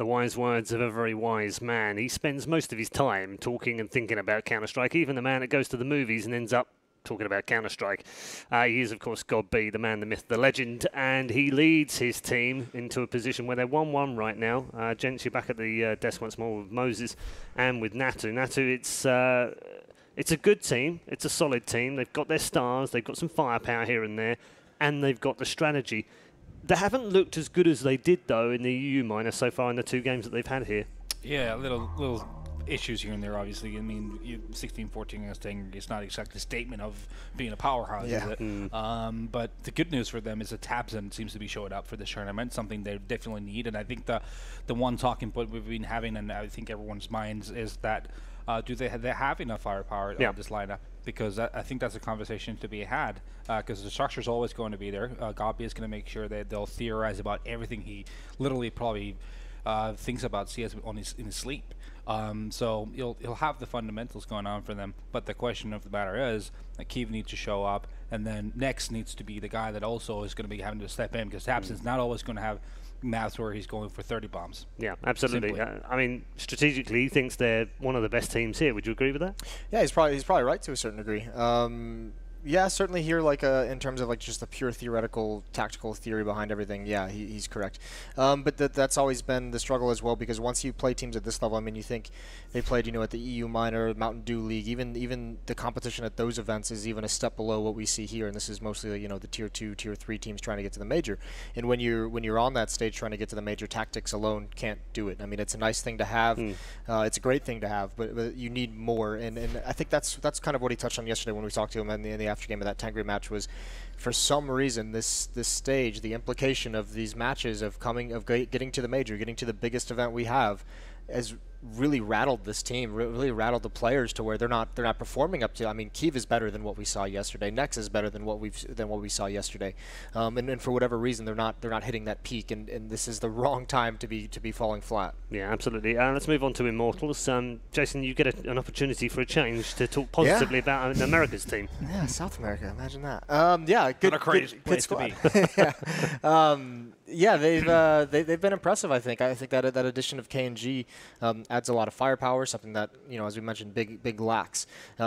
the wise words of a very wise man. He spends most of his time talking and thinking about Counter-Strike, even the man that goes to the movies and ends up talking about Counter-Strike. He is, of course, God B, the man, the myth, the legend, and he leads his team into a position where they're 1-1 right now. Gents, you're back at the desk once more with Moses and with Natu. Natu, it's a good team. It's a solid team. They've got their stars. They've got some firepower here and there, and they've got the strategy. They haven't looked as good as they did, though, in the EU minor so far in the 2 games that they've had here. Yeah, little issues here and there, obviously. I mean, 16-14 against Angry is not exactly a statement of being a powerhouse, is it? But the good news for them is that Tabsen seems to be showing up for this tournament, something they definitely need. And I think the one talking point we've been having, and I think everyone's minds, is that do they have enough firepower on this lineup? Because I think that's a conversation to be had, because the structure is always going to be there. Gabi is going to make sure that they'll theorize about everything he literally probably thinks about CS in his sleep. So he'll have the fundamentals going on for them. But the question of the matter is that Kiev needs to show up, and then Next needs to be the guy that also is going to be having to step in, because Tabsen's not always going to have maps where he's going for 30 bombs. Yeah, absolutely. I mean, strategically, he thinks they're one of the best teams here. Would you agree with that? Yeah, he's probably right to a certain degree. Yeah, certainly here, like in terms of like just the pure theoretical, tactical theory behind everything. Yeah, he's correct. But that's always been the struggle as well, because once you play teams at this level, I mean, you think they played, at the EU Minor, Mountain Dew League, even the competition at those events is even a step below what we see here, and this is mostly the tier 2, tier 3 teams trying to get to the major. And when you're on that stage trying to get to the major, tactics alone can't do it. I mean, it's a nice thing to have, it's a great thing to have, but you need more. And I think that's kind of what he touched on yesterday when we talked to him in the after game of that Tangri match, was for some reason this stage, the implication of these matches of getting to the major, getting to the biggest event we have, has really rattled this team, really rattled the players to where they're not performing up to. I mean, Kiev is better than what we saw yesterday. Nex is better than what we saw yesterday, and for whatever reason they're not hitting that peak, and this is the wrong time to be falling flat. Yeah, absolutely. Let's move on to Immortals. Jason, you get an opportunity for a change to talk positively about America's team. Yeah, South America. Imagine that. Yeah, good. Not a crazy place to be. Yeah, they've been impressive. I think that addition of K&G adds a lot of firepower, something that as we mentioned, Big lacks.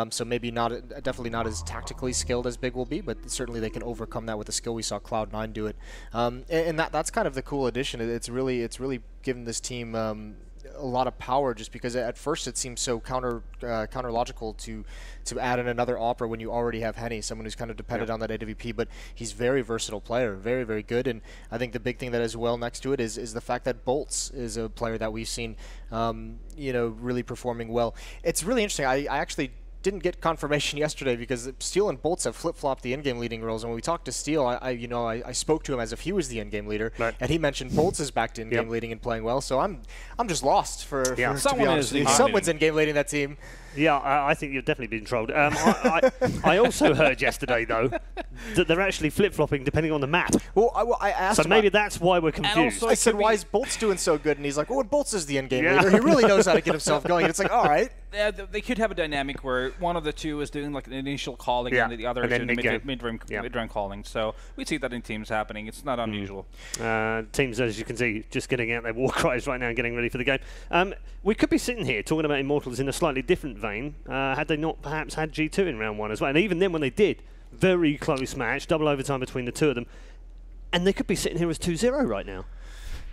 So maybe definitely not as tactically skilled as Big will be, but certainly they can overcome that with the skill. We saw Cloud9 do it, and that's kind of the cool addition. It's really given this team a lot of power, just because at first it seems so counter-logical to add in another Opera when you already have Henny, someone who's kind of dependent on that AWP, but he's very versatile player, very, very good. And I think the big thing that is well next to it is the fact that Boltz is a player that we've seen really performing well. It's really interesting. I actually didn't get confirmation yesterday, because Steel and Boltz have flip-flopped the in-game leading roles. And when we talked to Steel, I spoke to him as if he was the in-game leader, and he mentioned Boltz is back to in-game leading and playing well. So I'm just lost for to be honest. Someone's in-game leading that team. Yeah, I think you've definitely been trolled. I also heard yesterday, though, that they're actually flip-flopping depending on the map. Well, I asked so maybe that's why we're confused. I said, why is Boltz doing so good? And he's like, and Boltz is the in-game leader. He really knows how to get himself going. And it's like, all right. Yeah, they could have a dynamic where one of the two is doing like an initial calling, and the other is doing mid-range calling. So we see that in teams happening. It's not unusual. Teams, as you can see, just getting out their war cries right now and getting ready for the game. We could be sitting here talking about Immortals in a slightly different vein, had they not perhaps had G2 in round 1 as well. And even then, when they did, very close match, double overtime between the two of them, and they could be sitting here as 2-0 right now.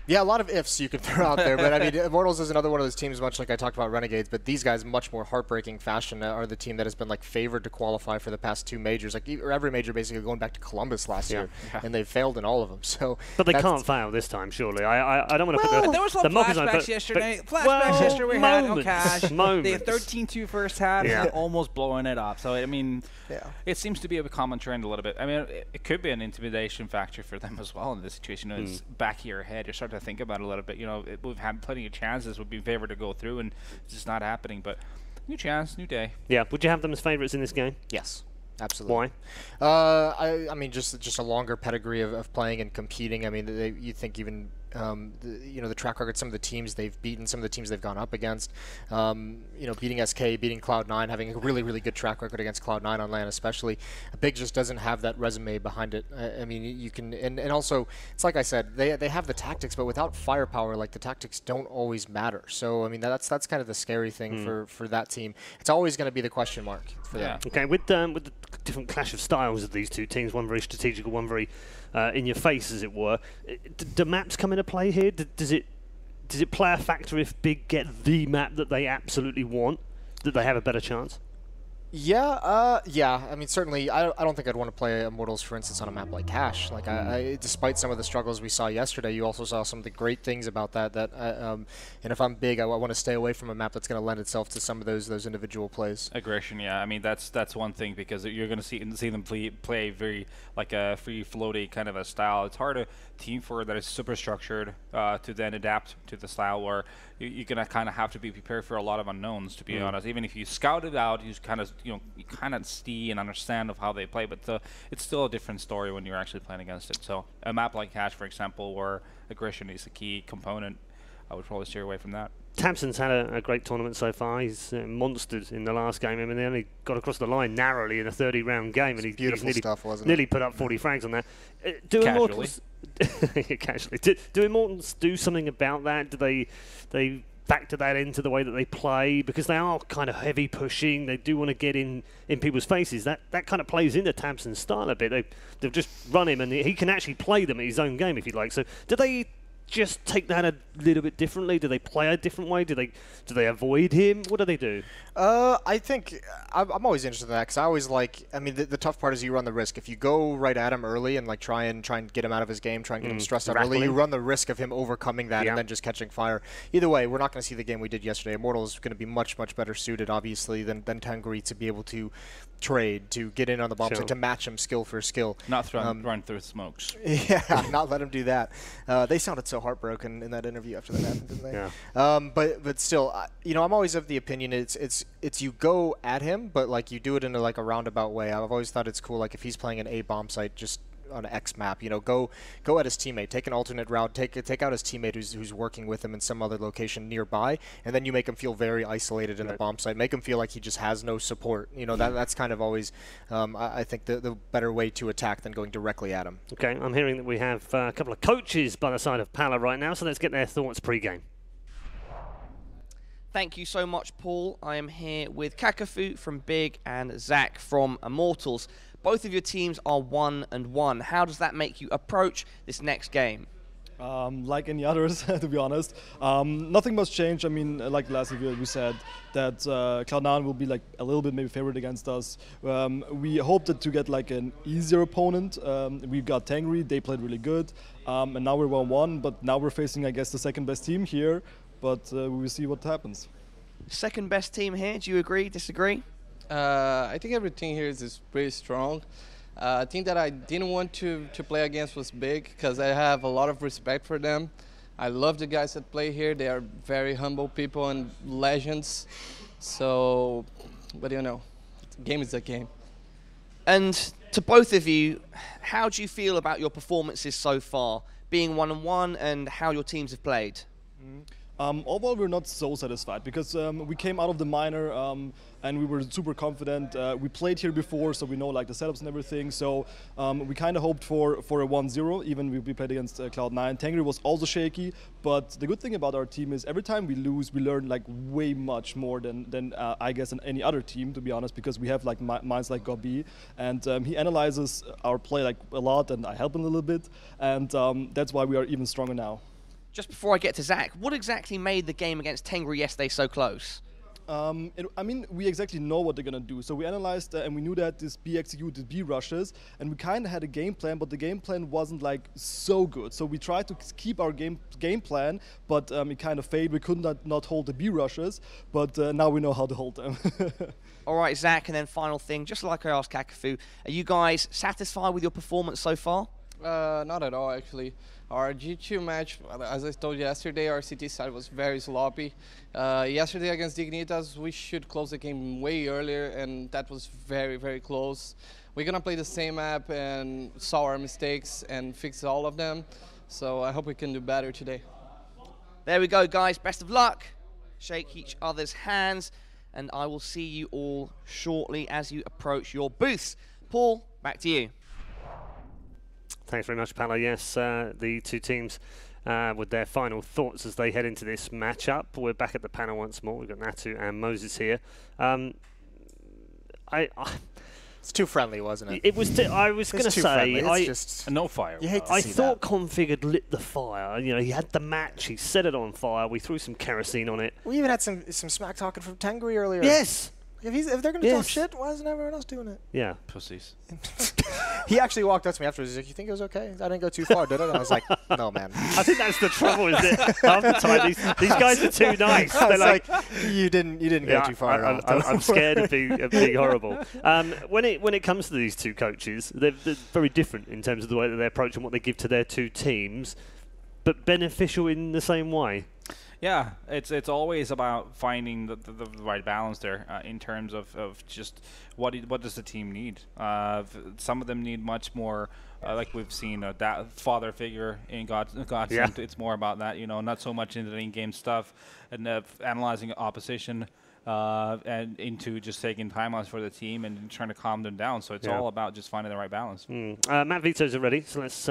Yeah, a lot of ifs you could throw out there, but I mean, Immortals is another one of those teams, much like I talked about Renegades, but these guys, much more heartbreaking fashion, are the team that has been like favored to qualify for the past 2 majors, like every major basically going back to Columbus last year, and they've failed in all of them. So, but they can't fail this time, surely. I don't want to put there was some flashbacks yesterday. Flashbacks yesterday we had no cash. They had 13-2 first half, and almost blowing it up. So I mean, it seems to be a common trend a little bit. I mean, it could be an intimidation factor for them as well in this situation. It's back of your head. You're starting to think about it a little bit. We've had plenty of chances. We've been favored to go through, and it's just not happening. But new chance, new day. Yeah. Would you have them as favorites in this game? Yes. Absolutely. Why? I mean, just a longer pedigree of playing and competing. I mean, you think even the track record, some of the teams they've beaten, some of the teams they've gone up against. Beating SK, beating Cloud9, having a really, really good track record against Cloud9 on LAN especially. Big just doesn't have that resume behind it. I mean, you can, and also, it's like I said, they have the tactics, but without firepower, like the tactics don't always matter. So, I mean, that's kind of the scary thing for that team. It's always going to be the question mark for them. Okay, with the different clash of styles of these two teams, one very strategical, one very in your face, as it were. Do maps come into play here? Does it play a factor if Big get the map that they absolutely want, that they have a better chance? Yeah, I mean, certainly, I don't think I'd want to play Immortals, for instance, on a map like Cash. Like, despite some of the struggles we saw yesterday, you also saw some of the great things about that. And if I'm Big, I want to stay away from a map that's going to lend itself to some of those individual plays. Aggression, yeah. I mean, that's one thing, because you're going to see them play very like a free floaty kind of a style. It's hard to team for that is super structured to then adapt to the style where you're going to kind of have to be prepared for a lot of unknowns, to be honest. Even if you scout it out, you kind of see and understand of how they play, but it's still a different story when you're actually playing against it. So a map like Cash, for example, where aggression is a key component, I would probably steer away from that. Tamsin's had a great tournament so far. He's monstered in the last game. I mean, they only got across the line narrowly in a 30-round game, and he's nearly put up 40 frags on that. Do Immortals casually? Do Immortals do something about that? Do they factor that into the way that they play, because they are kind of heavy pushing? They do want to get in people's faces. That kind of plays into Tamsin's style a bit. They've just run him, and he can actually play them in his own game if you like. So do they just take that a little bit differently? Do they play a different way? Do they avoid him? What do they do? I think I'm always interested in that, because I always like. I mean, the tough part is you run the risk if you go right at him early and like try and get him out of his game, try and get him stressed out early. You run the risk of him overcoming that and then just catching fire. Either way, we're not going to see the game we did yesterday. Immortal is going to be much better suited, obviously, than Tangri to be able to trade, to get in on the bomb site, to match him skill for skill. Not run through smokes. Yeah, not let him do that. They sounded so heartbroken in that interview after that happened, didn't they? Yeah. But still, I'm always of the opinion it's you go at him, but like you do it in a roundabout way. I've always thought it's cool, like if he's playing an A bomb site, just on an X map, go at his teammate, take an alternate route, take out his teammate who's working with him in some other location nearby, and then you make him feel very isolated in the bomb site, make him feel like he just has no support. That's kind of always, I think, the better way to attack than going directly at him. Okay, I'm hearing that we have a couple of coaches by the side of Pala right now, so let's get their thoughts pre-game. Thank you so much, Paul. I am here with Kakafu from Big and Zach from Immortals. Both of your teams are 1-1. How does that make you approach this next game? Like any others, to be honest. Nothing much changed. I mean, like last year we said that Cloud9 will be like a little bit maybe favored against us. We hoped to get like an easier opponent. We got Tangri, they played really good. And now we're 1-1, but now we're facing, I guess, the second best team here. But we will see what happens. Second best team here, do you agree, disagree? I think everything here is pretty strong. I think that I didn't want to play against was Big, because I have a lot of respect for them. I love the guys that play here. They are very humble people and legends. So, but the game is a game. And to both of you, how do you feel about your performances so far, being 1-1, and how your teams have played? Overall, we're not so satisfied, because we came out of the minor and we were super confident. We played here before, so we know like the setups and everything. So we kind of hoped for a 1-0, even we played against Cloud9. Tangri was also shaky, but the good thing about our team is every time we lose, we learn like way much more than I guess in any other team, to be honest, because we have like minds like Gobi, and he analyzes our play like a lot, and I help him a little bit, and that's why we are even stronger now. Just before I get to Zach, what exactly made the game against Tangri yesterday so close? I mean, we exactly know what they're going to do. So we analyzed and we knew that this B executed B rushes, and we kind of had a game plan, but the game plan wasn't like so good. So we tried to keep our game plan, but it kind of failed. We could not hold the B rushes, but now we know how to hold them. All right, Zach, and then final thing, just like I asked Kakafu, are you guys satisfied with your performance so far? Not at all, actually. Our G2 match, as I told you yesterday, our CT side was very sloppy. Yesterday against Dignitas, we should close the game way earlier, and that was very close. We're going to play the same map and saw our mistakes and fix all of them. So I hope we can do better today. There we go, guys. Best of luck. Shake each other's hands, and I will see you all shortly as you approach your booths. Paul, back to you. Thanks very much, Paolo. Yes, the two teams with their final thoughts as they head into this matchup. We're back at the panel once more. We've got Natu and Moses here. It's too friendly, wasn't it? It was. I was going to say, just no fire. You hate to I see thought that. Config had lit the fire. You know, he had the match. He set it on fire. We threw some kerosene on it. We even had some smack talking from Tengri earlier. Yes. If they're going to talk shit, why isn't everyone else doing it? Yeah. Pussies. He actually walked up to me afterwards. He's like, "You think it was okay? I didn't go too far, did it?" And I was like, "No, man." I think that's the trouble, is it? Half the time, these guys are too nice. I They're was like, "You didn't go too far." I'm scared of being horrible. When it comes to these two coaches, they're very different in terms of the way that they approach and what they give to their two teams, but beneficial in the same way. Yeah, it's always about finding the right balance there in terms of just what does the team need. Some of them need much more, like we've seen, that father figure in Godsend. Yeah. It's more about that, not so much into the in-game stuff and analyzing opposition and into just taking timeouts for the team and trying to calm them down. So it's all about just finding the right balance. Matt Vito's are ready, so let's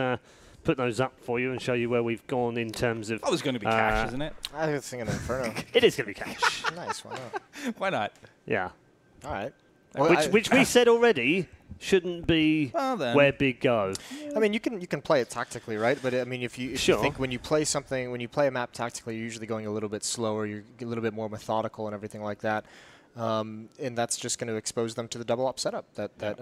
put those up for you and show you where we've gone in terms of... Oh, it's going to be cash, isn't it? I was thinking Inferno. It is going to be cash. Nice, why not? Why not? Yeah. All right. Which we said already shouldn't be where Big go. I mean, you can play it tactically, right? But I mean, if you think when you play a map tactically, you're usually going a little bit slower, you're a little bit more methodical and everything like that. And that's just going to expose them to the double up setup that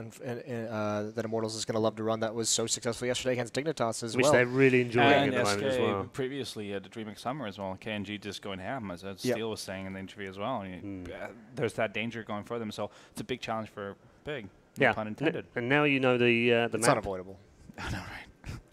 Immortals is going to love to run. That was so successful yesterday against Dignitas as well. Which they're really enjoying and at the moment as well. Previously at the DreamHack Summer as well, KNG just going ham, as Steele was saying in the interview as well. There's that danger going for them, so it's a big challenge for Big. No pun intended. And now you know the map. It's unavoidable. I know, right?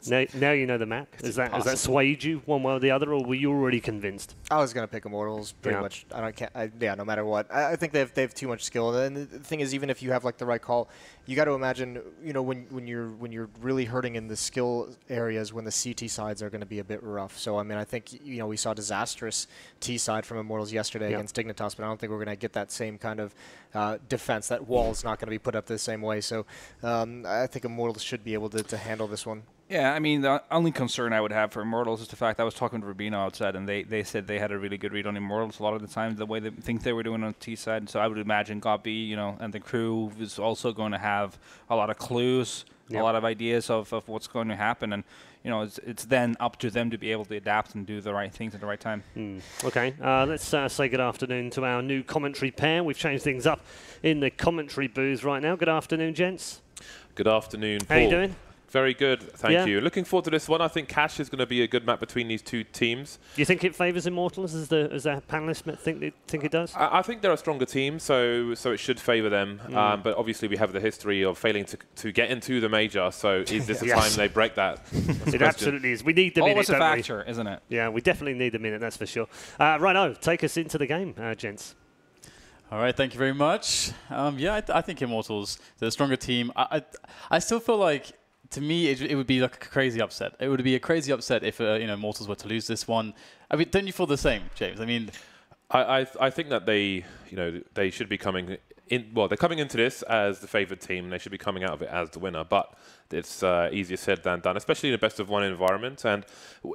Now you know the map. Has that swayed you one way or the other, or were you already convinced? I was going to pick Immortals pretty much. No matter what. I think they have too much skill. And the thing is, even if you have like the right call, you got to imagine, when you're really hurting in the skill areas, when the CT sides are going to be a bit rough. So I mean, I think we saw disastrous T side from Immortals yesterday against Dignitas, but I don't think we're going to get that same kind of defense. That wall's not going to be put up the same way. So I think Immortals should be able to handle this one. Yeah, I mean, the only concern I would have for Immortals is the fact I was talking to Rubino outside, and they said they had a really good read on Immortals a lot of the time, the way they think they were doing on the T side. So I would imagine Gobby, and the crew is also going to have a lot of clues, a lot of ideas of what's going to happen, and it's then up to them to be able to adapt and do the right things at the right time. Okay, let's say good afternoon to our new commentary pair. We've changed things up in the commentary booth right now. Good afternoon, gents. Good afternoon, Paul. How you doing? Very good, thank you. Looking forward to this one. I think Cash is going to be a good map between these two teams. Do you think it favours Immortals as our panelists think it does? I think they're a stronger team, so it should favour them. But obviously we have the history of failing to get into the major, so is this the time they break that? It absolutely is. We need them in it, always a factor, isn't it? Yeah, we definitely need them in it, that's for sure. Righto, take us into the game, gents. All right, thank you very much. I think Immortals, they're a stronger team. I still feel like, to me, it would be like a crazy upset. It would be a crazy upset if Immortals were to lose this one. I mean, don't you feel the same, James? I mean, I think that they should be coming in. Well, they're coming into this as the favoured team. They should be coming out of it as the winner. But it's easier said than done, especially in a best of one environment. And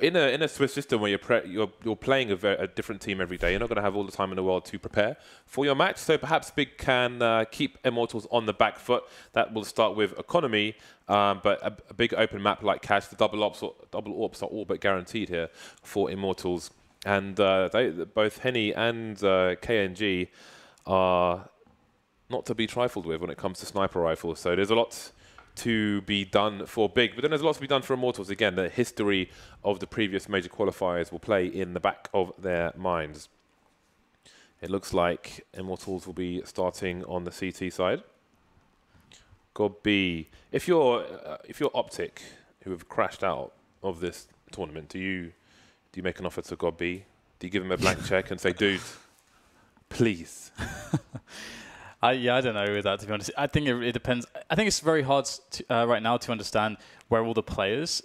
in a Swiss system where you're playing a different team every day, you're not going to have all the time in the world to prepare for your match. So perhaps Big can keep Immortals on the back foot. That will start with economy. But a big open map like Cash, the double ops are all but guaranteed here for Immortals. And both Henny and KNG are not to be trifled with when it comes to sniper rifles. So there's a lot to be done for Big, but then there's a lot to be done for Immortals. Again, the history of the previous major qualifiers will play in the back of their minds. It looks like Immortals will be starting on the CT side. God B, if you're Optic, who have crashed out of this tournament, do you make an offer to God B? Do you give him a blank check and say, dude, please? I don't know with that, to be honest. I think it depends. I think it's very hard right now to understand where all the players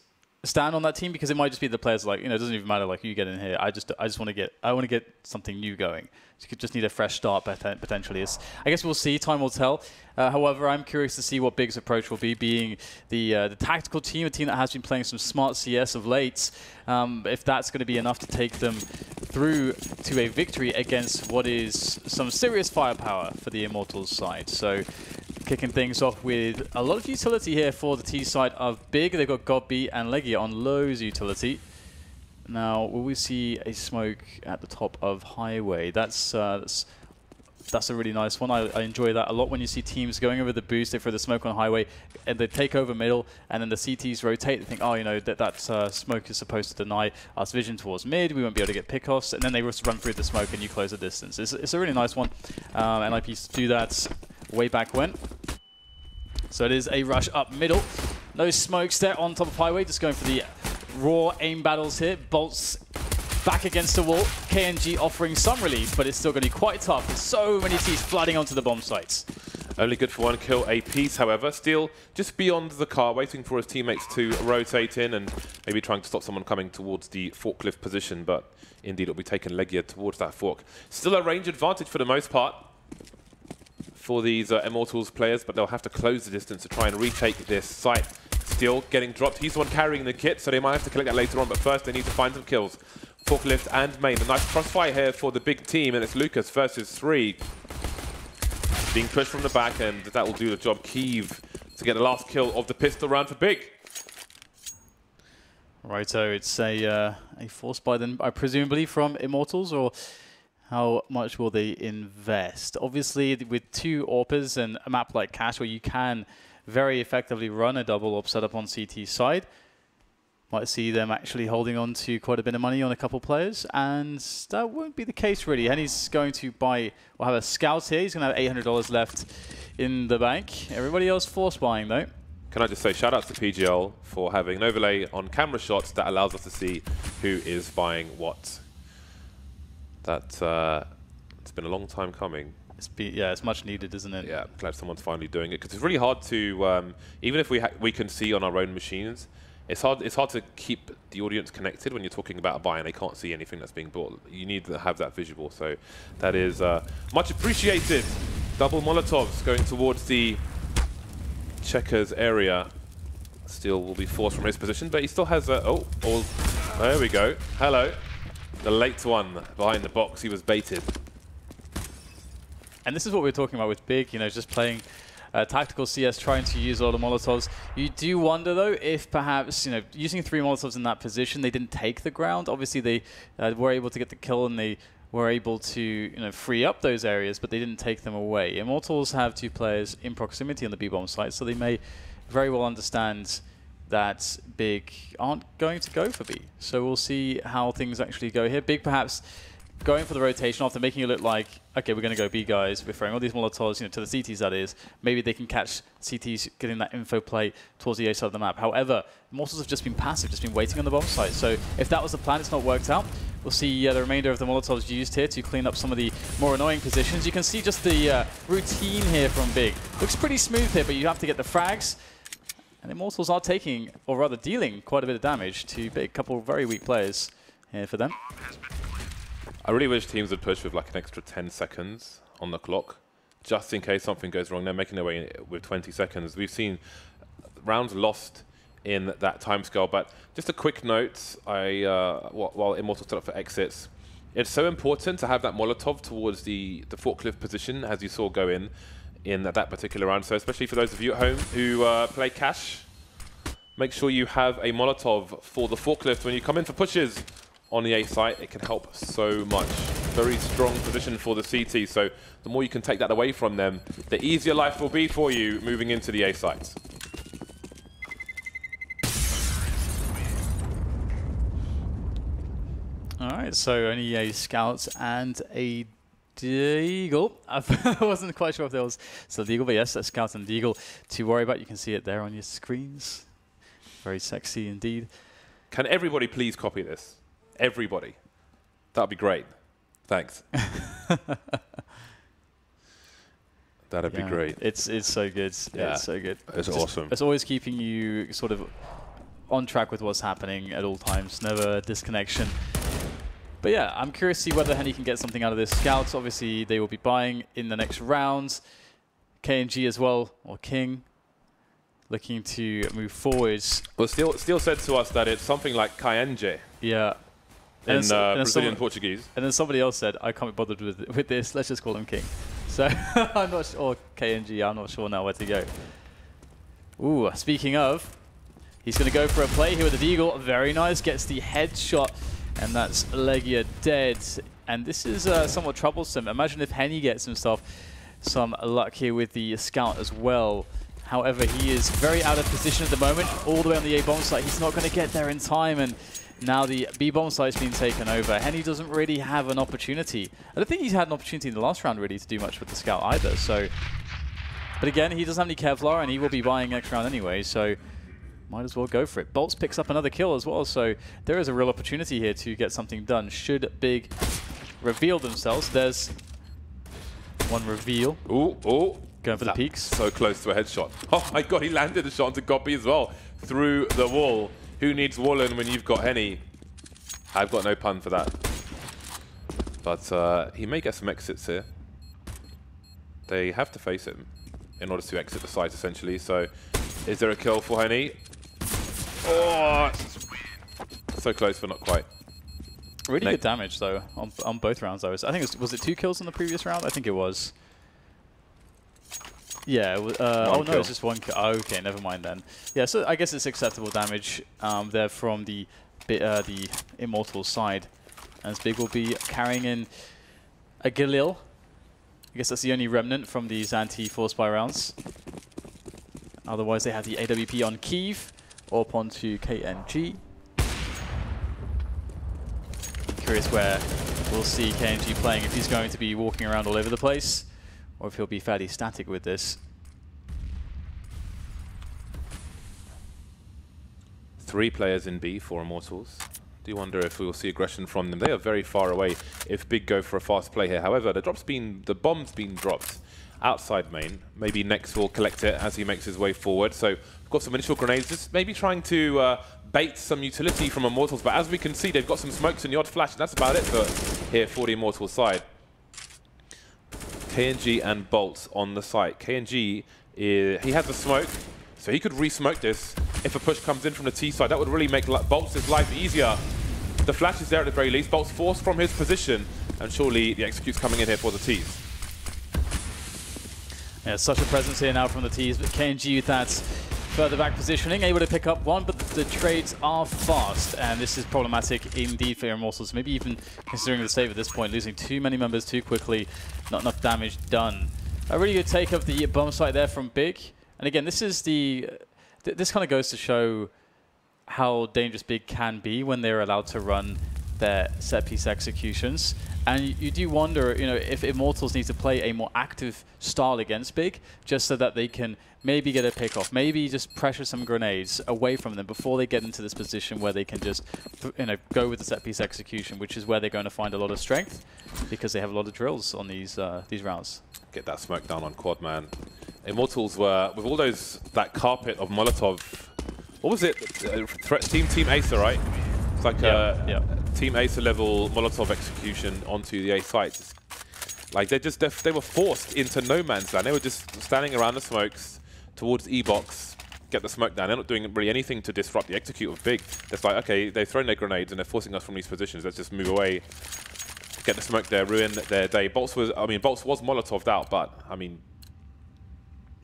stand on that team, because it might just be the players like, it doesn't even matter like you get in here. I just want to get something new going. You could just need a fresh start potentially. I guess we'll see. Time will tell. However, I'm curious to see what Big's approach will be, being the tactical team, a team that has been playing some smart CS of late. If that's going to be enough to take them through to a victory against what is some serious firepower for the Immortals side. So kicking things off with a lot of utility here for the T side of Big. They've got Godby and Legia on lows utility. Now, will we see a smoke at the top of Highway? That's a really nice one. I enjoy that a lot when you see teams going over the boost, they throw the smoke on Highway, and they take over middle, and then the CTs rotate. They think, oh, that smoke is supposed to deny us vision towards mid. We won't be able to get pickoffs, and then they just run through the smoke, and you close the distance. It's a really nice one, and I used to do that way back when. So it is a rush up middle. No smokes there on top of Highway, just going for the raw aim battles here. Bolts back against the wall. KNG offering some relief, but it's still going to be quite tough. There's so many T's flooding onto the bomb sites. Only good for one kill a piece, however. Still just beyond the car, waiting for his teammates to rotate in and maybe trying to stop someone coming towards the forklift position, but indeed it'll be taking Legia towards that fork. Still a range advantage for the most part for these Immortals players, but they'll have to close the distance to try and retake this site. Still getting dropped. He's the one carrying the kit, so they might have to collect that later on, but first they need to find some kills. Forklift and main. A nice crossfire here for the Big team, and it's Lucas versus 3. Being pushed from the back, and that will do the job. Kiev to get the last kill of the pistol round for Big. Righto, it's a force buy then, presumably from Immortals, or how much will they invest? Obviously, with 2 AWPers and a map like Cash, where you can very effectively run a double AWP setup on CT side, might see them actually holding on to quite a bit of money on a couple players, and that won't be the case really. Henny's going to buy, or have a scout here. He's going to have $800 left in the bank. Everybody else force buying though. Can I just say shout out to PGL for having an overlay on camera shots that allows us to see who is buying what. It's been a long time coming. It's much needed, isn't it? Yeah, glad someone's finally doing it, because it's really hard to, even if we can see on our own machines, it's hard to keep the audience connected when you're talking about a buy and they can't see anything that's being bought. You need to have that visual, so that is much appreciated. Double Molotovs going towards the Checkers area. Still will be forced from his position, but he still has a, there we go. Hello. The late one behind the box, he was baited. And this is what we were talking about with Big, just playing tactical CS, trying to use a lot of Molotovs. You do wonder, though, if perhaps, using 3 Molotovs in that position, they didn't take the ground. Obviously, they were able to get the kill and they were able to, free up those areas, but they didn't take them away. Immortals have 2 players in proximity on the B-bomb site, so they may very well understand that Big aren't going to go for B. So we'll see how things actually go here. Big perhaps going for the rotation after making it look like, okay, we're going to go B, guys. We're throwing all these Molotovs, to the CTs, that is. Maybe they can catch CTs getting that info play towards the A side of the map. However, Immortals have just been passive, just been waiting on the bomb site. So if that was the plan, it's not worked out. We'll see the remainder of the Molotovs used here to clean up some of the more annoying positions. You can see just the routine here from Big. Looks pretty smooth here, but you have to get the frags. And Immortals are taking, or rather dealing, quite a bit of damage to Big. A couple of very weak players here for them. I really wish teams would push with like an extra 10 seconds on the clock, just in case something goes wrong. They're making their way in with 20 seconds. We've seen rounds lost in that timescale, but just a quick note, while Immortals set up for exits, it's so important to have that Molotov towards the forklift position, as you saw go in that particular round. So especially for those of you at home who play Cash, make sure you have a Molotov for the forklift when you come in for pushes on the A site. It can help so much. Very strong position for the CT, so the more you can take that away from them, the easier life will be for you moving into the A sites. Alright, so only a Scout and a Deagle. I wasn't quite sure if there was still Deagle, but yes, a Scout and Deagle to worry about. You can see it there on your screens. Very sexy indeed. Can everybody please copy this? Everybody. That'd be great. Thanks. That'd be great. It's so good. Yeah. It's so good. It's awesome. It's always keeping you sort of on track with what's happening at all times, never a disconnection. But yeah, I'm curious to see whether Henny can get something out of this. Scouts, obviously, they will be buying in the next rounds. KNG as well, or King, looking to move forwards. Well, Steele said to us that it's something like KNG. Yeah. In Brazilian Portuguese. And then somebody else said, I can't be bothered with this, let's just call him King. So, I'm not sure, or KNG, I'm not sure now where to go. Ooh, speaking of, he's going to go for a play here with the Deagle. Very nice, gets the headshot, and that's Legia dead. And this is somewhat troublesome. Imagine if Henny gets himself some luck here with the Scout as well. However, he is very out of position at the moment, all the way on the A bomb site. He's not going to get there in time, and now the B bomb site's been taken over. Henny doesn't really have an opportunity. I don't think he's had an opportunity in the last round really to do much with the Scout either. So, but again, he doesn't have any Kevlar, and he will be buying next round anyway. So, might as well go for it. Bolts picks up another kill as well. So there is a real opportunity here to get something done. Should Big reveal themselves? There's one reveal. Ooh, ooh. Going for the peaks. So close to a headshot. Oh my god, he landed the shot onto Goppy as well. Through the wall. Who needs Wallen when you've got Henny? I've got no pun for that. But he may get some exits here. They have to face him in order to exit the site, essentially. So, is there a kill for Henny? Oh! So close, but not quite. Really good damage, though, on both rounds. I think was it 2 kills in the previous round? I think it was. Yeah. Oh no, it's just 1 kill. Oh, okay, never mind then. Yeah, so I guess it's acceptable damage there from the Immortals side, as Big will be carrying in a Galil. I guess that's the only remnant from these anti-force buy rounds. Otherwise, they have the AWP on Kiev, up onto KNG. Curious where we'll see KNG playing, if he's going to be walking around all over the place, or if he'll be fairly static with this. 3 players in B for Immortals. Do you wonder if we will see aggression from them? They are very far away if Big go for a fast play here. However, the bomb's been dropped outside main. Maybe Nex will collect it as he makes his way forward. So we've got some initial grenades, just maybe trying to bait some utility from Immortals. But as we can see, they've got some smokes and the odd flash, and that's about it for the Immortals side. KNG and Bolt on the site. KNG, he has the smoke, so he could re-smoke this. If a push comes in from the T side, that would really make Bolt's life easier. The flash is there at the very least. Bolt's forced from his position, and surely the execute's coming in here for the T's. Yeah, such a presence here now from the T's, but KNG with that further back positioning, able to pick up one, but the trades are fast, and this is problematic indeed for Immortals. Maybe even considering the save at this point, losing too many members too quickly, not enough damage done. A really good take of the bomb site there from Big, and again, this is this kind of goes to show how dangerous Big can be when they're allowed to run their set-piece executions. And you do wonder, if Immortals need to play a more active style against Big, just so that they can maybe get a pick-off, maybe just pressure some grenades away from them before they get into this position where they can just go with the set-piece execution, which is where they're going to find a lot of strength, because they have a lot of drills on these rounds. Get that smoke down on quad, man. Immortals were, with all that carpet of Molotov, what was it? Team Acer, right? It's like a Team Acer level Molotov execution onto the A sites. Like they were forced into no man's land. They were just standing around the smokes towards E-box, get the smoke down. They're not doing really anything to disrupt the execute of Big. It's like, okay, they've thrown their grenades and they're forcing us from these positions. Let's just move away, get the smoke there, ruin their day. Bolts was Molotov'd out, but I mean,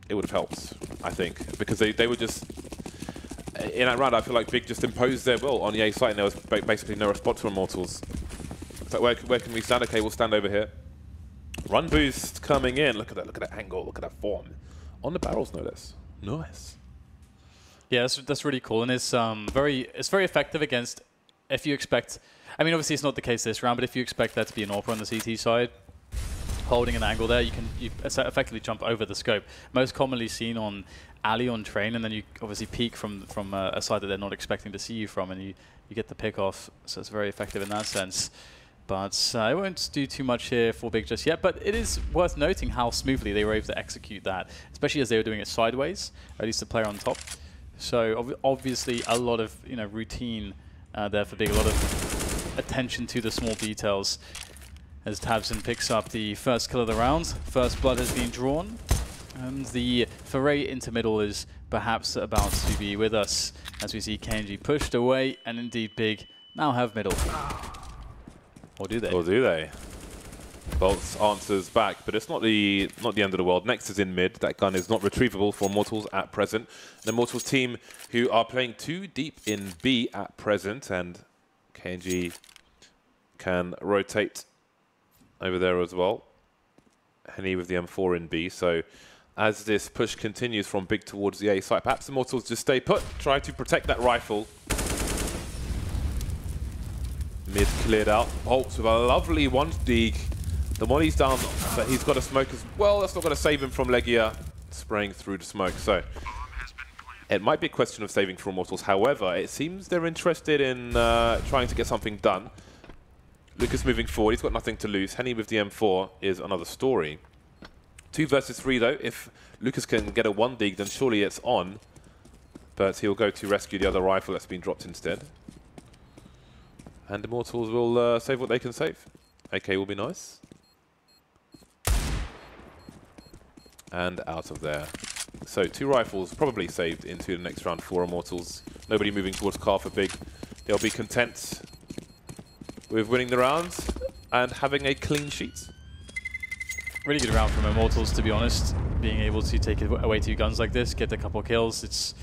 it would have helped, I think, because they were just. In that round, I feel like Big just imposed their will on the A site, and there was basically no response from Immortals. So where can we stand? Okay, we'll stand over here. Run boost coming in. Look at that angle. Look at that form. On the barrels, no less. Nice. Yeah, that's really cool, and it's very effective against. If you expect, I mean, obviously it's not the case this round, but if you expect that to be an AWP on the CT side, holding an angle there, you effectively jump over the scope. Most commonly seen on alley on train, and then you obviously peek from a side that they're not expecting to see you from, and you get the pick off. So it's very effective in that sense. But I won't do too much here for Big just yet, but it is worth noting how smoothly they were able to execute that, especially as they were doing it sideways, or at least the player on top. So obviously a lot of routine there for Big, a lot of attention to the small details. As Tabson picks up the first kill of the round, first blood has been drawn, and the foray into middle is perhaps about to be with us as we see KNG pushed away, and indeed Big now have middle. Or do they? Or do they? Bolts answers back, but it's not the end of the world. Next is in mid. That gun is not retrievable for Immortals at present. The Immortals team who are playing too deep in B at present, and KNG can rotate over there as well. Henny with the M4 in B. So as this push continues from Big towards the A site, perhaps Immortals just stay put, try to protect that rifle. Mid cleared out. Bolts with a lovely one dig. The molly's down, but he's got a smoke as well. That's not going to save him from Legia spraying through the smoke. So it might be a question of saving for Immortals. However, it seems they're interested in trying to get something done. Lucas moving forward. He's got nothing to lose. Henny with the M4 is another story. 2 versus 3, though. If Lucas can get a 1 dig, then surely it's on. But he'll go to rescue the other rifle that's been dropped instead. And Immortals will save what they can save. AK will be nice. And out of there. So 2 rifles probably saved into the next round for Immortals. Nobody moving towards car for Big. They'll be content with winning the rounds and having a clean sheet. Really good round from Immortals, to be honest. Being able to take away 2 guns like this, get a couple kills, it's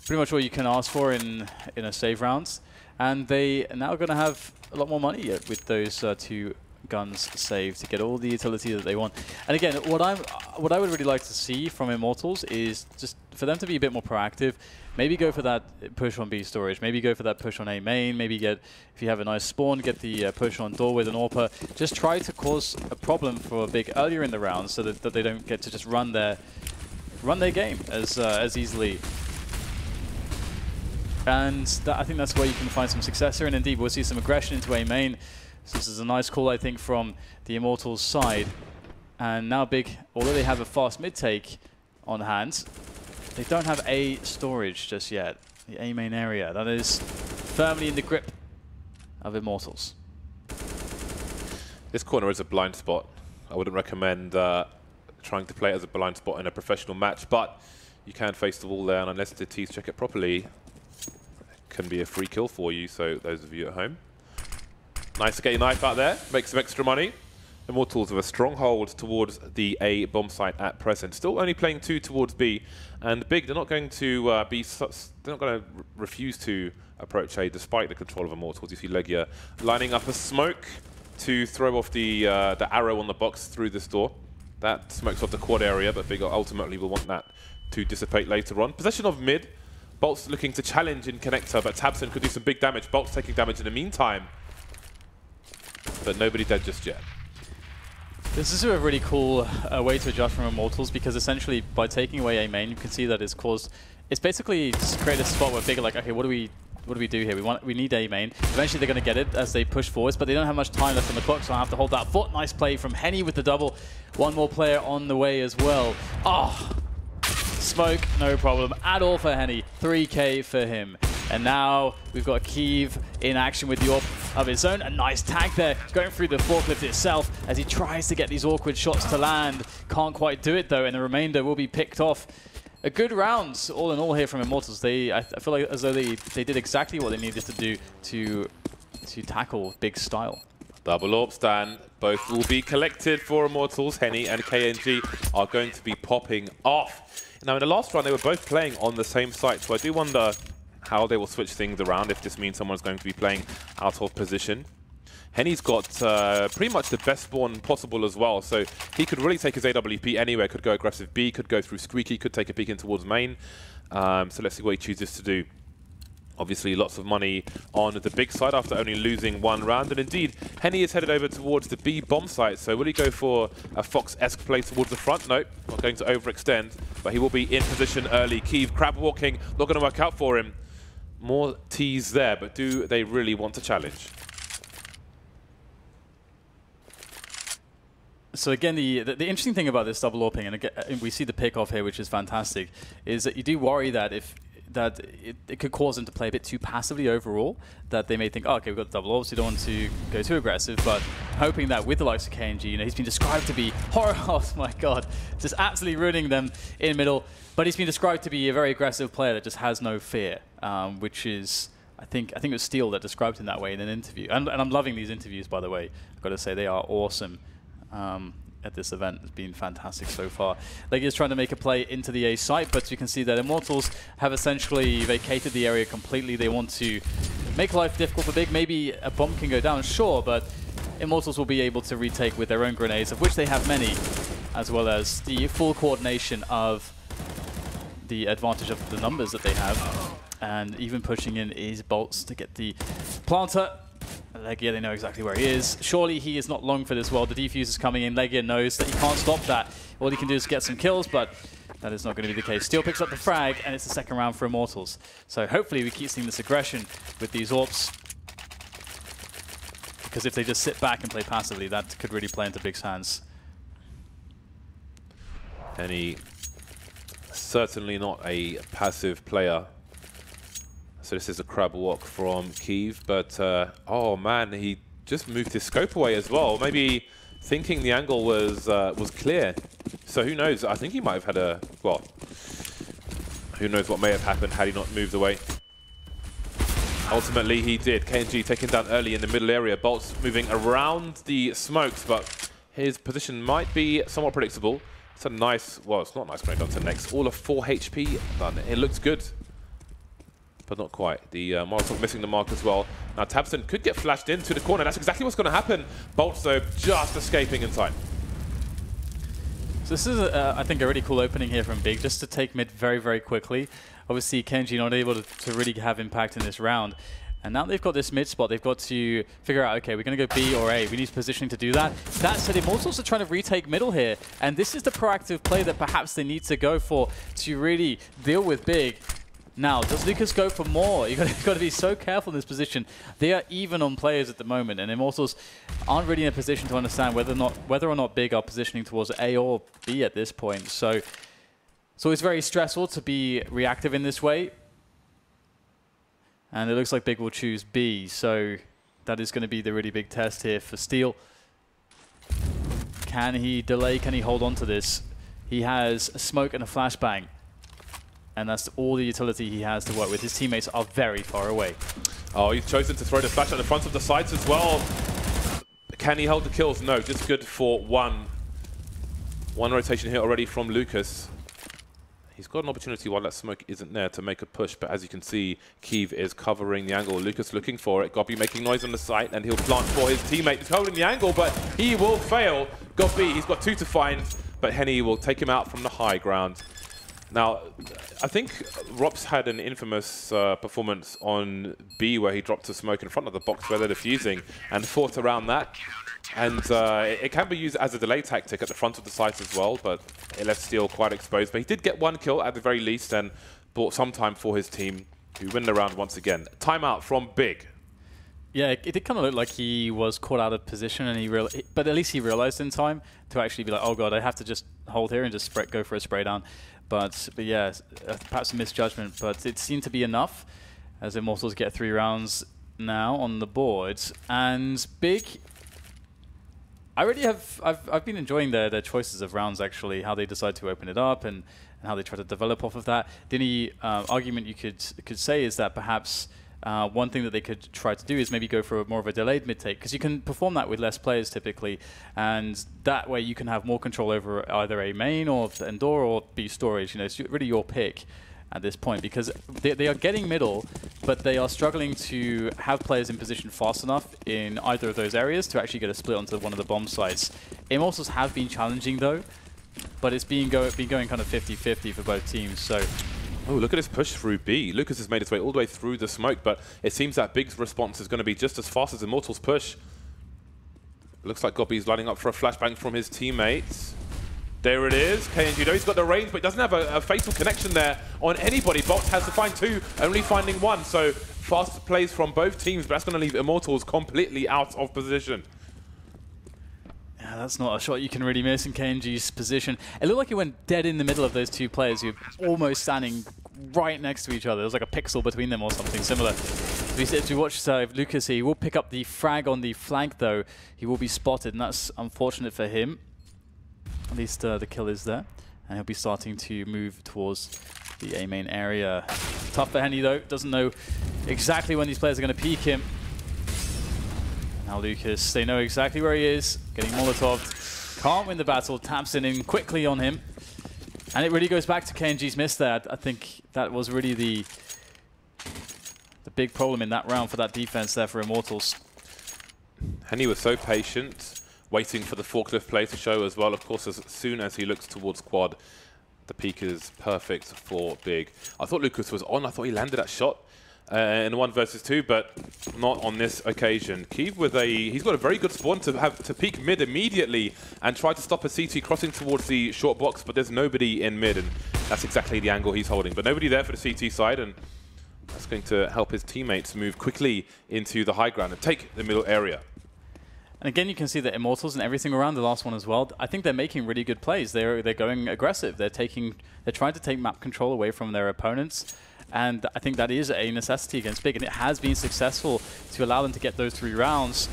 pretty much what you can ask for in a save round. And they are now going to have a lot more money with those 2 guns saved to get all the utility that they want. And again, what I would really like to see from Immortals is just for them to be a bit more proactive. Maybe go for that push on B storage. Maybe go for that push on A main. Maybe get, if you have a nice spawn, get the push on door with an AWPer. Just try to cause a problem for Big earlier in the round so that they don't get to just run their game as easily. And I think that's where you can find some success here. And indeed, we'll see some aggression into A main. So this is a nice call, I think, from the Immortals side. And now Big, although they have a fast mid take on hand, they don't have A storage just yet. The A main area, that is firmly in the grip of Immortals. This corner is a blind spot. I wouldn't recommend trying to play it as a blind spot in a professional match, but you can face the wall there, and unless the T's check it properly, it can be a free kill for you, so those of you at home. Nice to get your knife out there, make some extra money. Immortals with a strong hold towards the A bomb site at present. Still only playing 2 towards B, and Big, they're not going to they're not going to refuse to approach A despite the control of Immortals. You see Legia lining up a smoke to throw off the arrow on the box through this door. That smokes off the quad area, but Big ultimately will want that to dissipate later on. Possession of mid. Bolt's looking to challenge in connector, but Tabson could do some big damage. Bolt's taking damage in the meantime, but nobody dead just yet. This is a really cool way to adjust from Immortals, because essentially by taking away A main, you can see that it's basically just created a spot where Big are like, okay, what do we do here? We need A main. Eventually they're going to get it as they push forwards, but they don't have much time left on the clock, so I have to hold that fort. Nice play from Henny with the double. One more player on the way as well. Oh, smoke, no problem at all for Henny. 3K for him. And now we've got Kiev in action with the AWP of his own. A nice tag there, going through the forklift itself as he tries to get these awkward shots to land. Can't quite do it though, and the remainder will be picked off. A good round all in all here from Immortals. I feel like as though they did exactly what they needed to do to tackle Big style. Double AWP stand. Both will be collected for Immortals. Henny and KNG are going to be popping off. Now in the last round they were both playing on the same site, so I do wonder how they will switch things around, if this means someone's going to be playing out of position. Henny's got pretty much the best spawn possible as well, so he could really take his AWP anywhere. Could go aggressive B, could go through Squeaky, could take a peek in towards main. So let's see what he chooses to do. Obviously lots of money on the Big side after only losing 1 round, and indeed Henny is headed over towards the B bomb site. So will he go for a Fox-esque play towards the front? Nope, not going to overextend, but he will be in position early. Kiev crab walking, not going to work out for him. More T's there, but do they really want to challenge? So again, the interesting thing about this double AWPing, and again, we see the pick off here, which is fantastic, is that you do worry that if that it could cause them to play a bit too passively overall, that they may think, oh, okay, we've got the double orbs, we don't want to go too aggressive, but hoping that with the likes of KNG, you know, he's been described to be horror, oh my god, just absolutely ruining them in middle, but he's been described to be a very aggressive player that just has no fear, which is, I think it was Steele that described him that way in an interview. And I'm loving these interviews, by the way. I've got to say, they are awesome. At this event. It's been fantastic so far. Leggy is trying to make a play into the A site, but you can see that Immortals have essentially vacated the area completely. They want to make life difficult for Big. Maybe a bomb can go down, sure, but Immortals will be able to retake with their own grenades, of which they have many, as well as the full coordination of the advantage of the numbers that they have. And even pushing in is bolts to get the planter. Legia, they know exactly where he is. Surely he is not long for this world. The defuse is coming in. Legia knows that he can't stop that. All he can do is get some kills, but that is not going to be the case. Steel picks up the frag, and it's the second round for Immortals. So hopefully we keep seeing this aggression with these AWPs. Because if they just sit back and play passively, that could really play into Big's hands. And he certainly not a passive player. So this is a crab walk from Kiev, but oh man, he just moved his scope away as well. Maybe thinking the angle was clear. So who knows? I think he might have had a, well, who knows what may have happened had he not moved away. Ultimately, he did. KNG taken down early in the middle area. Bolts moving around the smokes, but his position might be somewhat predictable. It's a nice, well, it's not nice going on to next. All of 4 HP done. It looks good, but not quite. The Molotov missing the mark as well. Now Tabson could get flashed into the corner. That's exactly what's going to happen. Bolts, though, just escaping in time. So this is, I think, a really cool opening here from Big, just to take mid very, very quickly. Obviously, KNG not able to really have impact in this round. And now they've got this mid spot, they've got to figure out, okay, we're going to go B or A. We need positioning to do that. That said, Immortals are trying to retake middle here. And this is the proactive play that perhaps they need to go for to really deal with Big. Now, does Lucas go for more? You've got to be so careful in this position. They are even on players at the moment, and Immortals aren't really in a position to understand whether or not Big are positioning towards A or B at this point. So it's very stressful to be reactive in this way. And it looks like Big will choose B, so that is going to be the really big test here for Steel. Can he delay? Can he hold on to this? He has a smoke and a flashbang. And that's all the utility he has to work with. His teammates are very far away. Oh, he's chosen to throw the flash at the front of the sites as well. Can he hold the kills? No, just good for one. One rotation here already from Lucas. He's got an opportunity while that smoke isn't there to make a push, but as you can see, Kiev is covering the angle. Lucas looking for it. Gobby making noise on the site, and he'll plant for his teammate. He's holding the angle, but he will fail. Gobby, he's got 2 to find, but Henny will take him out from the high ground. Now, I think Rops had an infamous performance on B where he dropped a smoke in front of the box where they're defusing and fought around that. And it can be used as a delay tactic at the front of the site as well, but it left Steel quite exposed. But he did get 1 kill at the very least and bought some time for his team to win the round once again. Timeout from Big. Yeah, it did kind of look like he was caught out of position, and but at least he realized in time to actually be like, oh god, I have to just hold here and just go for a spray down. But yeah, perhaps a misjudgment, but it seemed to be enough as Immortals get 3 rounds now on the board. And Big, I've been enjoying their choices of rounds actually, how they decide to open it up and how they try to develop off of that. The only argument you could say is that perhaps one thing that they could try to do is maybe go for more of a delayed mid-take, because you can perform that with less players typically, and that way you can have more control over either A main or Endor or B storage. You know, it's really your pick at this point, because they are getting middle, but they are struggling to have players in position fast enough in either of those areas to actually get a split onto one of the bomb sites. Immortals have been challenging though, but it's been going kind of 50-50 for both teams. So. Oh, look at this push through B. Lucas has made his way all the way through the smoke, but it seems that Big's response is going to be just as fast as Immortals' push. Looks like Gobby's lining up for a flashbang from his teammates. There it is. KNG, he's got the range, but he doesn't have a fatal connection there on anybody. Box has to find 2, only finding 1. So fast plays from both teams, but that's going to leave Immortals completely out of position. Yeah, that's not a shot you can really miss in KNG's position. It looked like he went dead in the middle of those 2 players who were almost standing right next to each other. There's like a pixel between them or something similar. If you watch Lucas here, he will pick up the frag on the flank though. He will be spotted, and that's unfortunate for him. At least the kill is there. And he'll be starting to move towards the A main area. Tough for Henny though. Doesn't know exactly when these players are going to peek him. Now Lucas, they know exactly where he is. Getting Molotov. Can't win the battle. Taps in quickly on him. And it really goes back to KNG's miss there. I think that was really the big problem in that round for that defense there for Immortals. Henny was so patient, waiting for the forklift play to show as well. Of course, as soon as he looks towards quad, the peak is perfect for Big. I thought Lucas was on. I thought he landed that shot in 1 versus 2, but not on this occasion. Keeve with he's got a very good spawn to peek mid immediately and try to stop a CT crossing towards the short box, but there's nobody in mid, and that's exactly the angle he's holding. But nobody there for the CT side, and that's going to help his teammates move quickly into the high ground and take the middle area. And again, you can see that Immortals and everything around the last one as well. I think they're making really good plays. They're going aggressive. They're trying to take map control away from their opponents. And I think that is a necessity against Big, and it has been successful to allow them to get those 3 rounds.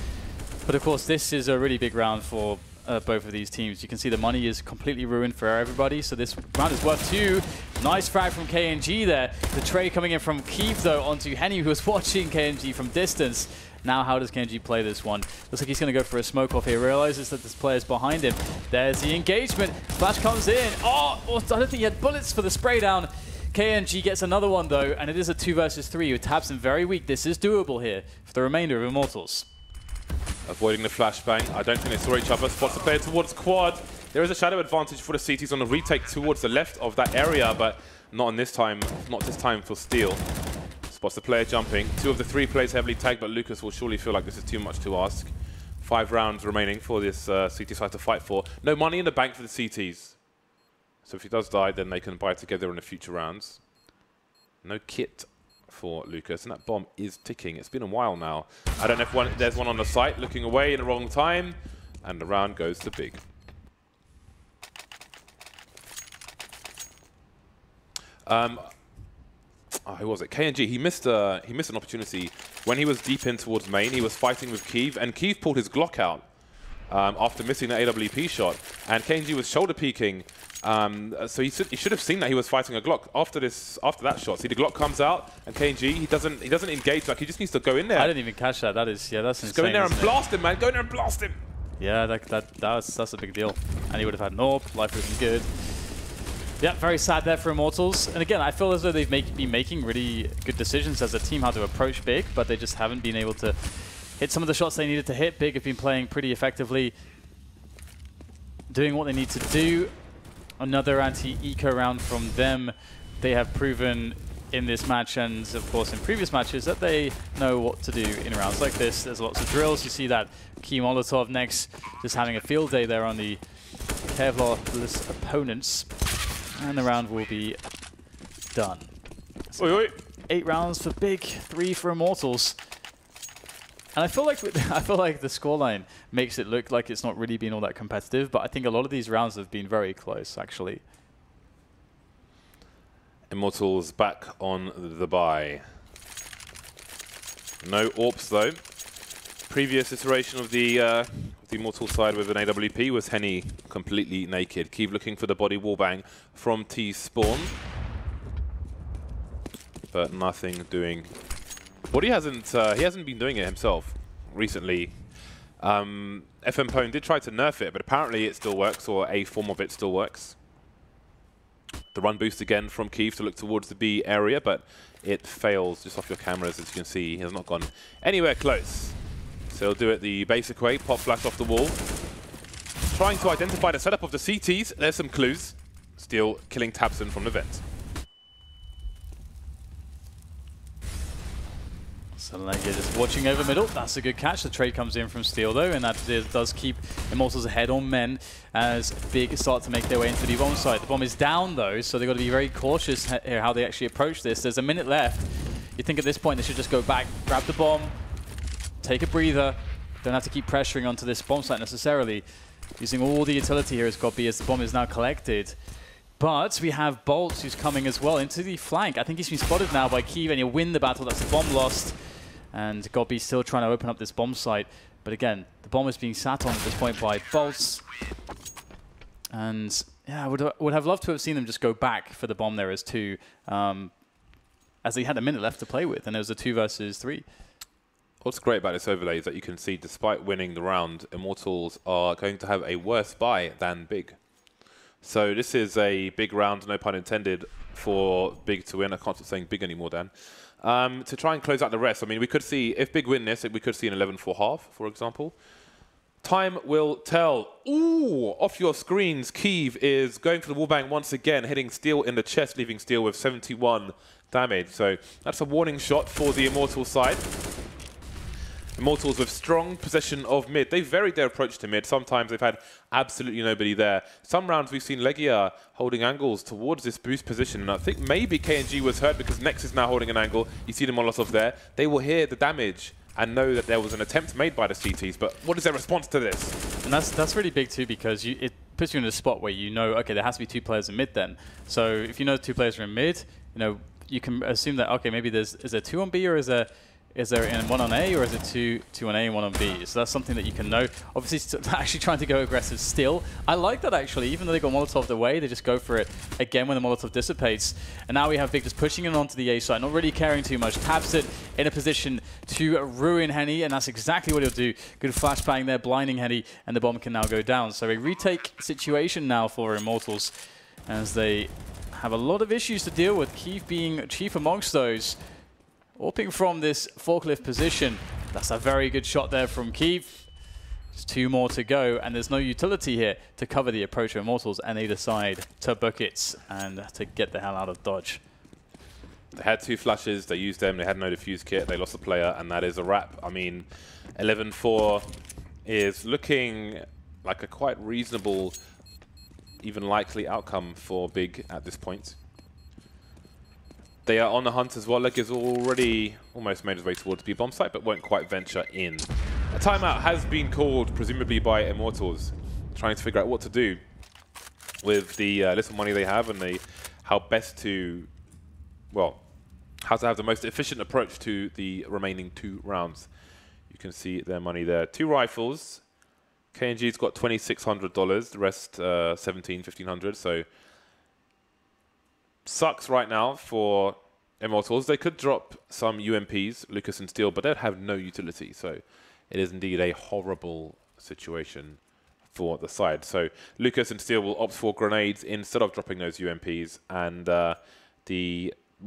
But of course, this is a really big round for both of these teams. You can see the money is completely ruined for everybody, so this round is worth 2. Nice frag from KNG there. The trade coming in from Keeve, though, onto Henny, who was watching KNG from distance. Now, how does KNG play this one? Looks like he's going to go for a smoke off here. Realizes that this player's behind him. There's the engagement. Flash comes in. Oh, I don't think he had bullets for the spray down. KNG gets another one, though, and it is a 2 versus 3 with Tabson very weak. This is doable here for the remainder of Immortals. Avoiding the flashbang. I don't think they saw each other. Spots the player towards quad. There is a shadow advantage for the CTs on the retake towards the left of that area, but not this time for Steel. Spots the player jumping. 2 of the 3 players heavily tagged, but Lucas will surely feel like this is too much to ask. 5 rounds remaining for this CT side to fight for. No money in the bank for the CTs. So if he does die, then they can buy together in the future rounds. No kit for Lucas, and that bomb is ticking. It's been a while now. I don't know if there's one on the site looking away in the wrong time, and the round goes to Big. Who was it? KNG. He missed an opportunity when he was deep in towards main. He was fighting with Keeve, and Keeve pulled his Glock out after missing the AWP shot, and KNG was shoulder peeking. So he should have seen that he was fighting a Glock after that shot. See, the Glock comes out, and KNG he doesn't engage. Like, he just needs to go in there. I didn't even catch that. That's insane. Go in there and blast him, man. Go in there and blast him. Yeah, that's a big deal. And he would have had an AWP. Life would have been good. Yeah, very sad there for Immortals. And again, I feel as though they've been making really good decisions as a team how to approach Big, but they just haven't been able to hit some of the shots they needed to hit. Big have been playing pretty effectively, doing what they need to do. Another anti-eco round from them. They have proven in this match, and of course in previous matches, that they know what to do in rounds like this. There's lots of drills. You see that Key Molotov next, just having a field day there on the Kevlar-less opponents. And the round will be done. So 8 rounds for Big, 3 for Immortals. And I feel like the scoreline makes it look like it's not really been all that competitive, but I think a lot of these rounds have been very close, actually. Immortals back on the bye. No AWPs though. Previous iteration of the Immortal side with an AWP was Henny completely naked. Keeve looking for the body wallbang from T-Spawn, but nothing doing. Body hasn't been doing it himself recently. FM Pone did try to nerf it, but apparently it still works, or a form of it still works. The run boost again from Keeve to look towards the B area, but it fails just off your cameras. As you can see, he has not gone anywhere close. So he'll do it the basic way, pop flash off the wall. Trying to identify the setup of the CTs. There's some clues. Still killing Tabson from the vent. Suddenly you're just watching over middle. That's a good catch. The trade comes in from Steel though, and that does keep Immortals ahead on men as Big start to make their way into the bomb site. The bomb is down though, so they've got to be very cautious here how they actually approach this. There's a minute left. You think at this point they should just go back, grab the bomb, take a breather. Don't have to keep pressuring onto this bomb site necessarily. Using all the utility here as Godby as the bomb is now collected. But we have Bolts, who's coming as well into the flank. I think he's been spotted now by Kiev, and he'll win the battle. That's the bomb lost. And Gobby's still trying to open up this bomb site. But again, the bomb is being sat on at this point by Bolts. And yeah, I would have loved to have seen them just go back for the bomb there as 2, as they had a minute left to play with, and it was a 2 versus 3. What's great about this overlay is that you can see, despite winning the round, Immortals are going to have a worse buy than Big. So this is a big round, no pun intended, for Big to win. I can't stop saying Big anymore, Dan. To try and close out the rest. I mean, we could see, if Big win this, we could see an 11-4 half, for example. Time will tell. Ooh, off your screens, Kiev is going for the wallbang once again, hitting Steel in the chest, leaving Steel with 71 damage. So that's a warning shot for the Immortals side. Immortals with strong possession of mid. They've varied their approach to mid. Sometimes they've had absolutely nobody there. Some rounds we've seen Legia holding angles towards this boost position. And I think maybe KNG was hurt because Nex is now holding an angle. You see the Molotov there. They will hear the damage and know that there was an attempt made by the CTs. But what is their response to this? And that's really big too, because it puts you in a spot where you know, okay, there has to be 2 players in mid then. So if you know 2 players are in mid, you know, you can assume that, okay, maybe is there 2 on B, or is there 1 on A, or is it 2 on A and 1 on B? So that's something that you can know. Obviously, actually trying to go aggressive still. I like that, actually. Even though they got Molotov away, they just go for it again when the Molotov dissipates. And now we have Big just pushing it onto the A side, not really caring too much. Taps it in a position to ruin Henny, and that's exactly what he'll do. Good flashbang there, blinding Henny, and the bomb can now go down. So a retake situation now for Immortals, as they have a lot of issues to deal with, Kiev being chief amongst those. Warping from this forklift position. That's a very good shot there from Kiev. Just 2 more to go, and there's no utility here to cover the approach of Immortals, and they decide to book it and to get the hell out of Dodge. They had 2 flashes, they used them, they had no defuse kit, they lost the player, and that is a wrap. I mean, 11-4 is looking like a quite reasonable, even likely outcome for Big at this point. They are on the hunt as well. Leg is already almost made his way towards B bomb site, but won't quite venture in. A timeout has been called, presumably by Immortals, trying to figure out what to do with the little money they have, and how best to, well, how to have the most efficient approach to the remaining 2 rounds. You can see their money there. 2 rifles. KNG's got $2,600. The rest $1,500. So sucks right now for Immortals. They could drop some UMPs, Lucas and Steel, but they'd have no utility. So it is indeed a horrible situation for the side. So Lucas and Steel will opt for grenades instead of dropping those UMPs, and 2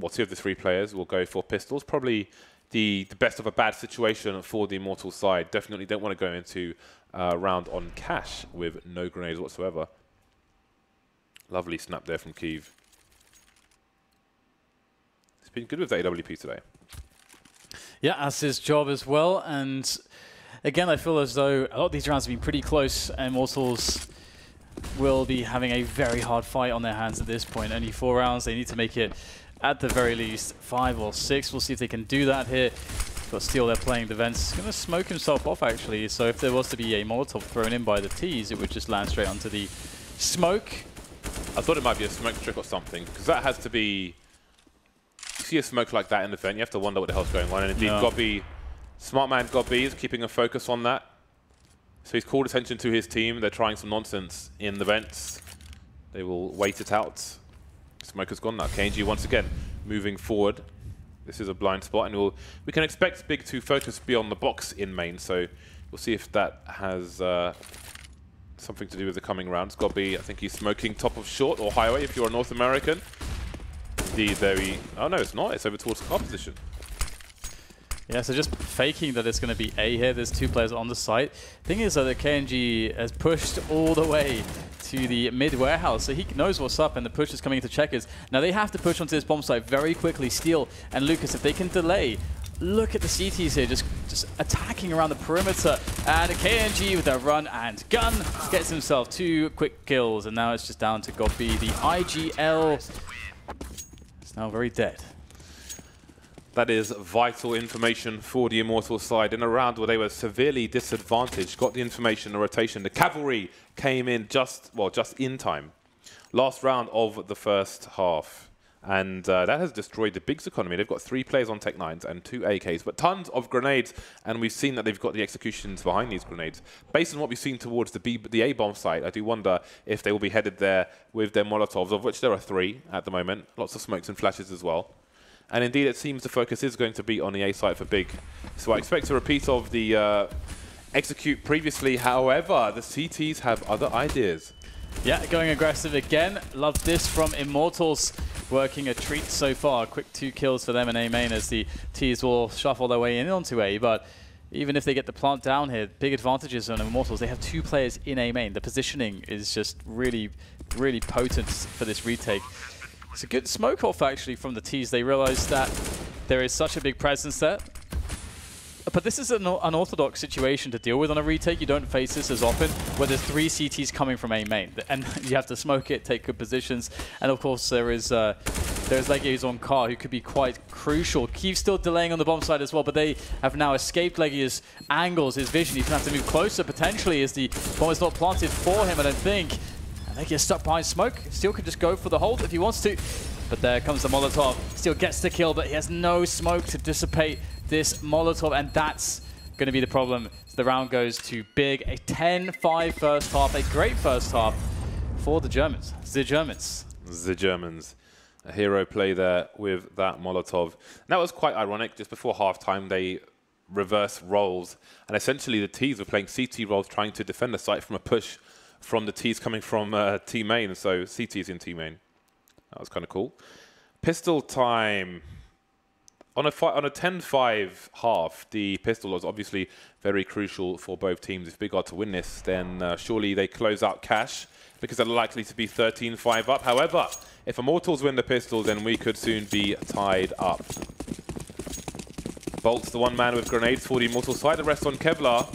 of the 3 players will go for pistols. Probably the best of a bad situation for the Immortals side. Definitely don't want to go into a round on cash with no grenades whatsoever. Lovely snap there from Kiev. Been good with the AWP today. Yeah, that's his job as well. And again, I feel as though a lot of these rounds have been pretty close, and Immortals will be having a very hard fight on their hands at this point. Only 4 rounds. They need to make it at the very least 5 or 6. We'll see if they can do that here. Got Steel there playing the vents. He's going to smoke himself off, actually. So if there was to be a Molotov thrown in by the T's, it would just land straight onto the smoke. I thought it might be a smoke trick or something, because that has to be... You see a smoke like that in the vent, you have to wonder what the hell's going on. And indeed, Gobby, smart man Gobby, is keeping a focus on that. So he's called attention to his team. They're trying some nonsense in the vents. They will wait it out. Smoke has gone now. KNG once again moving forward. This is a blind spot, and we can expect Big to focus beyond the box in main. So we'll see if that has something to do with the coming rounds. Gobby, I think he's smoking top of short or highway if you're a North American. Indeed, oh no, it's not. It's over towards car position. Yeah, so just faking that it's going to be A here. There's 2 players on the site. Thing is that the KNG has pushed all the way to the mid warehouse, so he knows what's up, and the push is coming into checkers. Now they have to push onto this bomb site very quickly. Steel and Lucas, if they can delay. Look at the CTs here, just attacking around the perimeter. And KNG with a run and gun gets himself 2 quick kills, and now it's just down to Gobby. The IGL is now very dead. That is vital information for the Immortals side in a round where they were severely disadvantaged. Got the information, the rotation. The cavalry came in just in time. last round of the first half. And that has destroyed the Big's economy. They've got 3 players on Tech 9s and 2 AKs, but tons of grenades, and we've seen that they've got the executions behind these grenades. Based on what we've seen towards the A-bomb site, I do wonder if they will be headed there with their Molotovs, of which there are 3 at the moment. Lots of smokes and flashes as well. And indeed, it seems the focus is going to be on the A site for Big. So I expect a repeat of the execute previously. However, the CTs have other ideas. Yeah, going aggressive again. Love this from Immortals. Working a treat so far. Quick 2 kills for them in A main as the Ts will shuffle their way in onto A. But even if they get the plant down here, big advantages on Immortals. They have 2 players in A main. The positioning is just really, really potent for this retake. It's a good smoke off actually from the Ts. They realize that there is such a big presence there. But this is an unorthodox situation to deal with on a retake. You don't face this as often, where there's 3 CTs coming from A main, and you have to smoke it, take good positions, and of course there's Legia's on car, who could be quite crucial. Keeve's still delaying on the bomb side as well, but they have now escaped Legia's angles, his vision. He's going to have to move closer potentially as the bomb is not planted for him, I don't think. And Legia's stuck behind smoke. Steel could just go for the hold if he wants to, but there comes the Molotov. Steel gets the kill, but he has no smoke to dissipate this Molotov, and that's going to be the problem. So the round goes to Big. A 10-5 first half, a great first half for the Germans. The Germans. The Germans. A hero play there with that Molotov. And that was quite ironic. Just before halftime, they reverse roles, and essentially the Ts were playing CT roles, trying to defend the site from a push from the Ts coming from T main. So CT's in T main. That was kind of cool. Pistol time. On a 10-5 half, the pistol was obviously very crucial for both teams. If Big are to win this, then surely they close out cash, because they're likely to be 13-5 up. However, if Immortals win the pistol, then we could soon be tied up. Bolt's the one man with grenades for the Immortals side, the rest on Kevlar.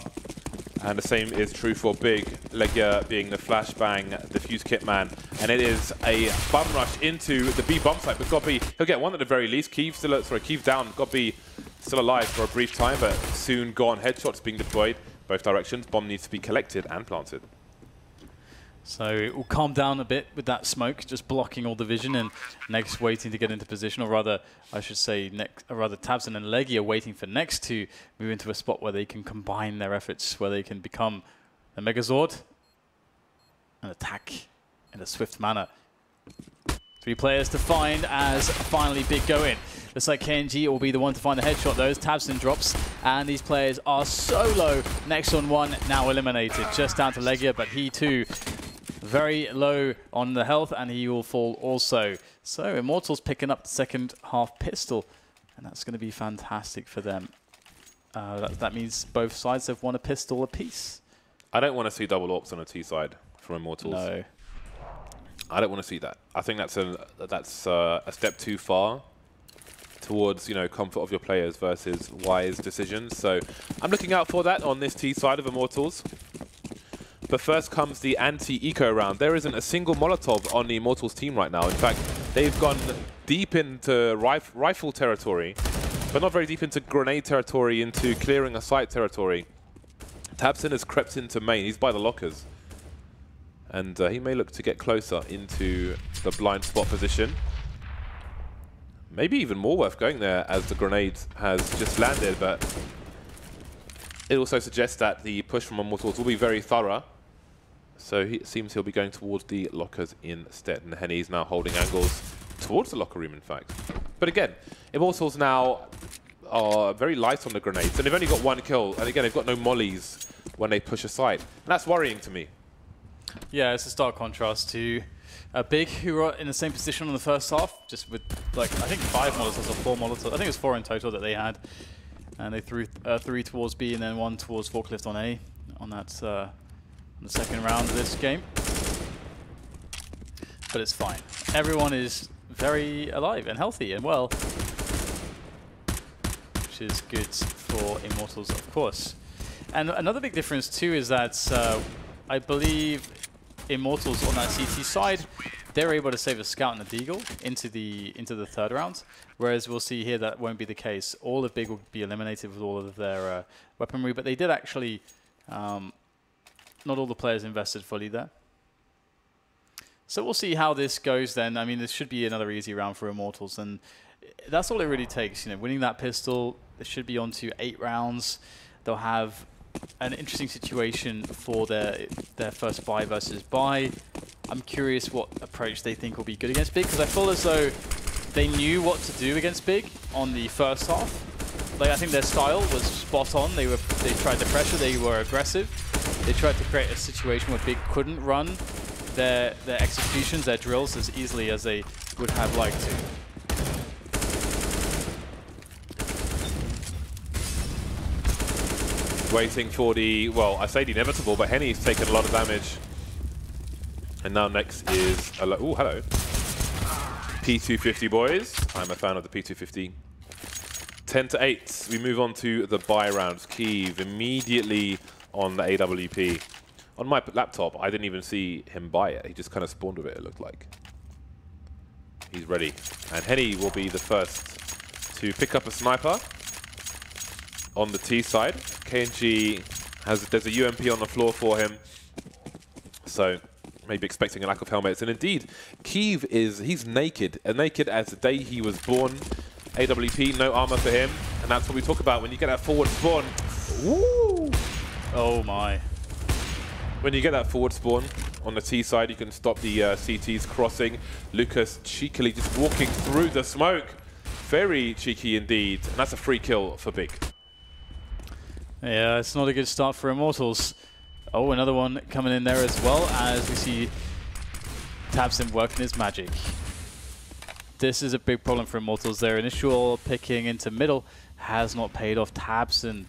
And the same is true for Big, Legia being the flashbang, the fuse kit man. And it is a bum rush into the B bomb site, but Gobby, he'll get one at the very least. Keeve down, Gobby still alive for a brief time, but soon gone. Headshots being deployed, both directions. Bomb needs to be collected and planted. So it will calm down a bit with that smoke, just blocking all the vision, and Next waiting to get into position, or rather, I should say, Tabson and Legia waiting for Next to move into a spot where they can combine their efforts, where they can become a Megazord and attack in a swift manner. 3 players to find as finally Big go in. Looks like KNG will be the one to find the headshot though. Tabson drops, and these players are so low. Next on 1, now eliminated. Just down to Legia, but he too very low on the health, and he will fall also. So Immortals picking up the second half pistol, and that's going to be fantastic for them. That means both sides have won a pistol apiece. I don't want to see double AWPs on a T side from Immortals. No. I don't want to see that. I think that's a step too far towards, you know, comfort of your players versus wise decisions. So I'm looking out for that on this T side of Immortals. But first comes the anti-eco round. There isn't a single Molotov on the Immortals team right now. In fact, they've gone deep into rifle territory, but not very deep into grenade territory, into clearing a site territory. Tabson has crept into main. He's by the lockers. And he may look to get closer into the blind spot position. Maybe even more worth going there, as the grenade has just landed, but it also suggests that the push from Immortals will be very thorough. So it seems he'll be going towards the lockers instead. And Henny's now holding angles towards the locker room, in fact. But again, Immortals now are very light on the grenades, and they've only got 1 kill. And again, they've got no mollies when they push aside. And that's worrying to me. Yeah, it's a stark contrast to Big, who were in the same position on the first half, just with, like, I think 5 Molotovs or 4 Molotovs. I think it was 4 in total that they had. And they threw 3 towards B and then 1 towards Forklift on A on that the second round of this game. But it's fine. Everyone is very alive and healthy and well, which is good for Immortals, of course. And another big difference too is that I believe Immortals on that CT side, they're able to save a Scout and a Deagle into the third round, whereas we'll see here that won't be the case. All of Big will be eliminated with all of their weaponry, but they did actually, not all the players invested fully there. So we'll see how this goes then. I mean, this should be another easy round for Immortals, and that's all it really takes. You know, winning that pistol, they should be on to 8 rounds. They'll have an interesting situation for their first buy versus buy. I'm curious what approach they think will be good against Big, because I feel as though they knew what to do against Big on the first half. Like, I think their style was spot on. They tried the pressure, they were aggressive. They tried to create a situation where Big couldn't run their executions, their drills as easily as they would have liked to. Waiting for the, well, I say the inevitable, but Henny's taken a lot of damage. And now next is, oh, hello. P250 boys. I'm a fan of the P250. 10-8. We move on to the buy rounds. Kiev immediately on the AWP. On my laptop, I didn't even see him buy it. He just kind of spawned with it, it looked like. He's ready. And Henny will be the first to pick up a sniper on the T side. KNG there's a UMP on the floor for him. So maybe expecting a lack of helmets. And indeed, Kiev he's naked. As naked as the day he was born. AWP, no armor for him. And that's what we talk about when you get that forward spawn. Woo! Oh my. When you get that forward spawn on the T side, you can stop the CTs crossing. Lucas cheekily just walking through the smoke. Very cheeky indeed. And that's a free kill for Big. Yeah, it's not a good start for Immortals. Oh, another one coming in there as well, as we see tabseN working his magic. This is a big problem for Immortals. Their initial picking into middle has not paid off. tabseN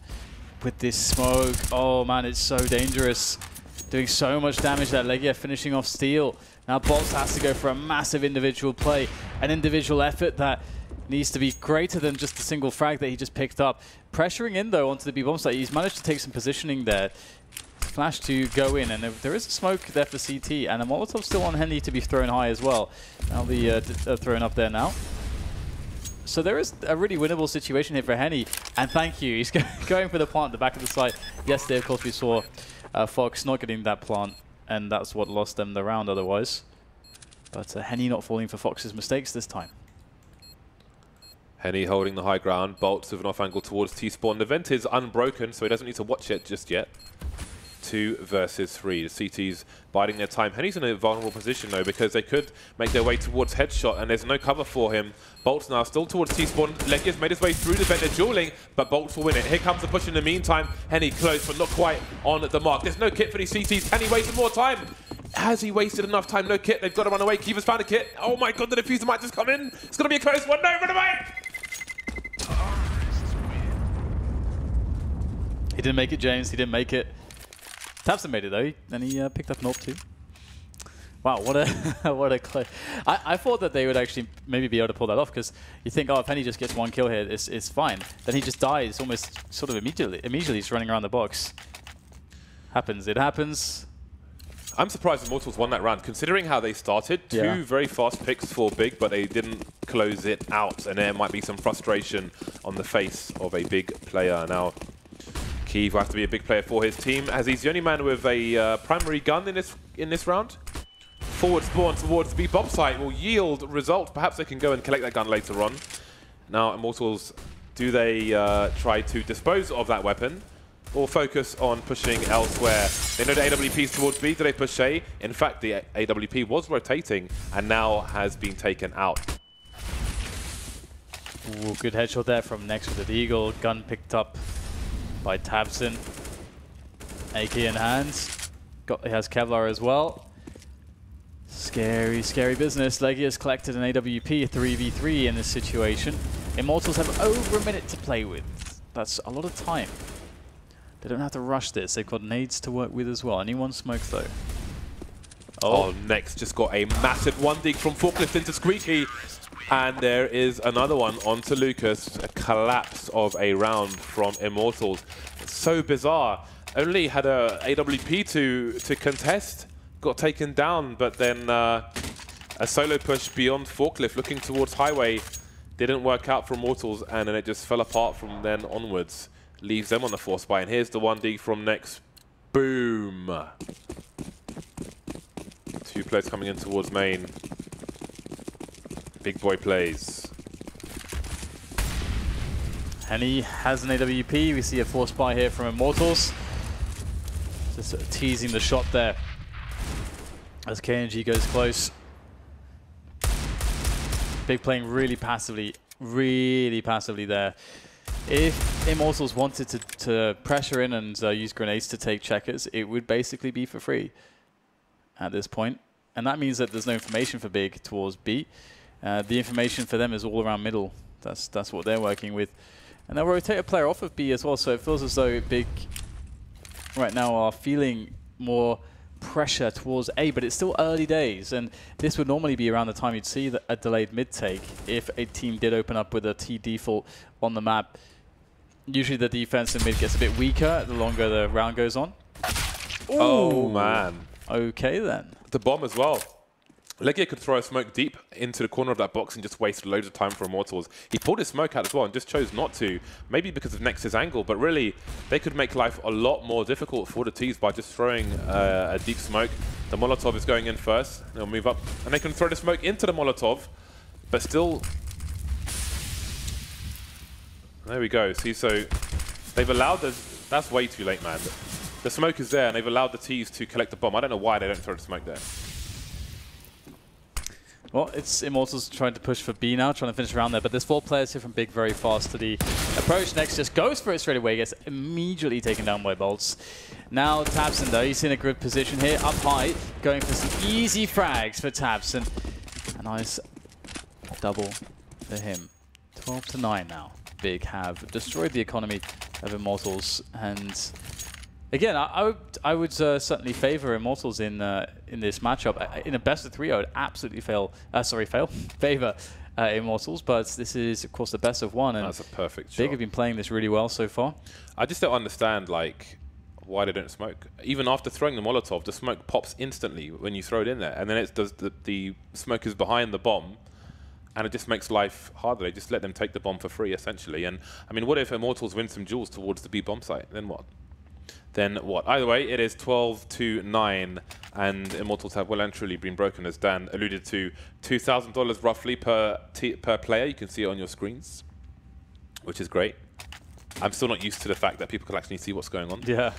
with this smoke. Oh man, it's so dangerous. Doing so much damage. That Legia finishing off Steel. Now Bolts has to go for a massive individual play. An individual effort that needs to be greater than just the single frag that he just picked up. Pressuring in though onto the B bomb site. He's managed to take some positioning there. Flash to go in, and there is a smoke there for CT, and a Molotov still on Henny to be thrown high as well. That'll be thrown up there now. So there is a really winnable situation here for Henny, and thank you. He's going for the plant at the back of the site. Yesterday, of course, we saw Fox not getting that plant, and that's what lost them the round otherwise. But Henny not falling for Fox's mistakes this time. Henny holding the high ground. Bolts with an off angle towards T-spawn. The vent is unbroken, so he doesn't need to watch it just yet. 2 versus 3. The CT's biding their time. Henny's in a vulnerable position though, because they could make their way towards headshot, and there's no cover for him. Bolts now still towards T-spawn. Legia's made his way through the vent. They're dueling, but Bolts will win it. Here comes the push in the meantime. Henny close, but not quite on the mark. There's no kit for these CTs. Can he waste more time? Has he wasted enough time? No kit. They've got to run away. Kiva's found a kit. Oh my god, the diffuser might just come in. It's going to be a close one. No, run away! He didn't make it, James. He didn't make it. tabseN made it though, and he picked up an AWP too. Wow, what a what a close. I thought that they would actually maybe be able to pull that off, because you think, oh, if Henny just gets 1 kill here, it's fine. Then he just dies almost sort of immediately. Immediately he's running around the box. Happens. It happens. I'm surprised Immortals won that round, considering how they started. Two very fast picks for Big, but they didn't close it out, and there might be some frustration on the face of a Big player. Now, Kiev will have to be a big player for his team, as he's the only man with a primary gun in this round. Forward spawn towards the B bomb site will yield result. Perhaps they can go and collect that gun later on. Now, Immortals, do they try to dispose of that weapon, or focus on pushing elsewhere? They know the AWP is towards B. Do they push A? In fact, the AWP was rotating and now has been taken out. Ooh, good headshot there from Next with the Eagle. Gun picked up by tabseN. AK in hands. He has Kevlar as well. Scary, scary business. Legia has collected an AWP, 3v3 in this situation. Immortals have over a minute to play with. That's a lot of time. They don't have to rush this. They've got nades to work with as well. Anyone smoke though? Oh, Next just got a massive 1 dig from Forklift into Squeaky. And there is another one onto Lucas. A collapse of a round from Immortals. It's so bizarre. Only had a AWP to contest. Got taken down, but then a solo push beyond Forklift looking towards Highway didn't work out for Immortals, and then it just fell apart from then onwards. Leaves them on the 4th spot, and here's the 1D from Next. Boom. 2 Two players coming in towards main. Big boy plays. Henny has an AWP. We see a force buy here from Immortals. Just sort of teasing the shot there as KNG goes close. Big playing really passively there. If Immortals wanted to pressure in and use grenades to take checkers, it would basically be for free at this point. And that means that there's no information for Big towards B. The information for them is all around middle. That's what they're working with. And they'll rotate a player off of B as well, so it feels as though Big right now are feeling more pressure towards A, but it's still early days, and this would normally be around the time you'd see a delayed mid-take if a team did open up with a T default on the map. Usually the defense in mid gets a bit weaker the longer the round goes on. Ooh. Oh, man. Okay, then. The bomb as well. Legia could throw a smoke deep into the corner of that box and just waste loads of time for Immortals. He pulled his smoke out as well and just chose not to, maybe because of Nex's angle, but really, they could make life a lot more difficult for the T's by just throwing a deep smoke. The Molotov is going in first. They'll move up, and they can throw the smoke into the Molotov, but still... There we go. See, so they've allowed the... That's way too late, man. The smoke is there, and they've allowed the T's to collect the bomb. I don't know why they don't throw the smoke there. Well, it's Immortals trying to push for B now, trying to finish around there, but there's 4 players here from Big very fast to the approach. Next just goes for it straight away, gets immediately taken down by Bolts. Now Tabson though, he's in a good position here, up high, going for some easy frags for Tabson. A nice double for him. 12-9 now. Big have destroyed the economy of Immortals, and again, I would certainly favor Immortals in this matchup. In a best of 3, I would absolutely favor Immortals, but this is, of course, the best of 1. And that's a perfect shot. Big have been playing this really well so far. I just don't understand, like, why they don't smoke. Even after throwing the Molotov, the smoke pops instantly when you throw it in there, and then it does the smoke is behind the bomb, and it just makes life harder. They just let them take the bomb for free, essentially. And I mean, what if Immortals win some jewels towards the B bomb site? Then what? Then what? Either way, it is 12-9, and Immortals have well and truly been broken, as Dan alluded to. $2,000 roughly per player. You can see it on your screens, which is great. I'm still not used to the fact that people can actually see what's going on. Yeah.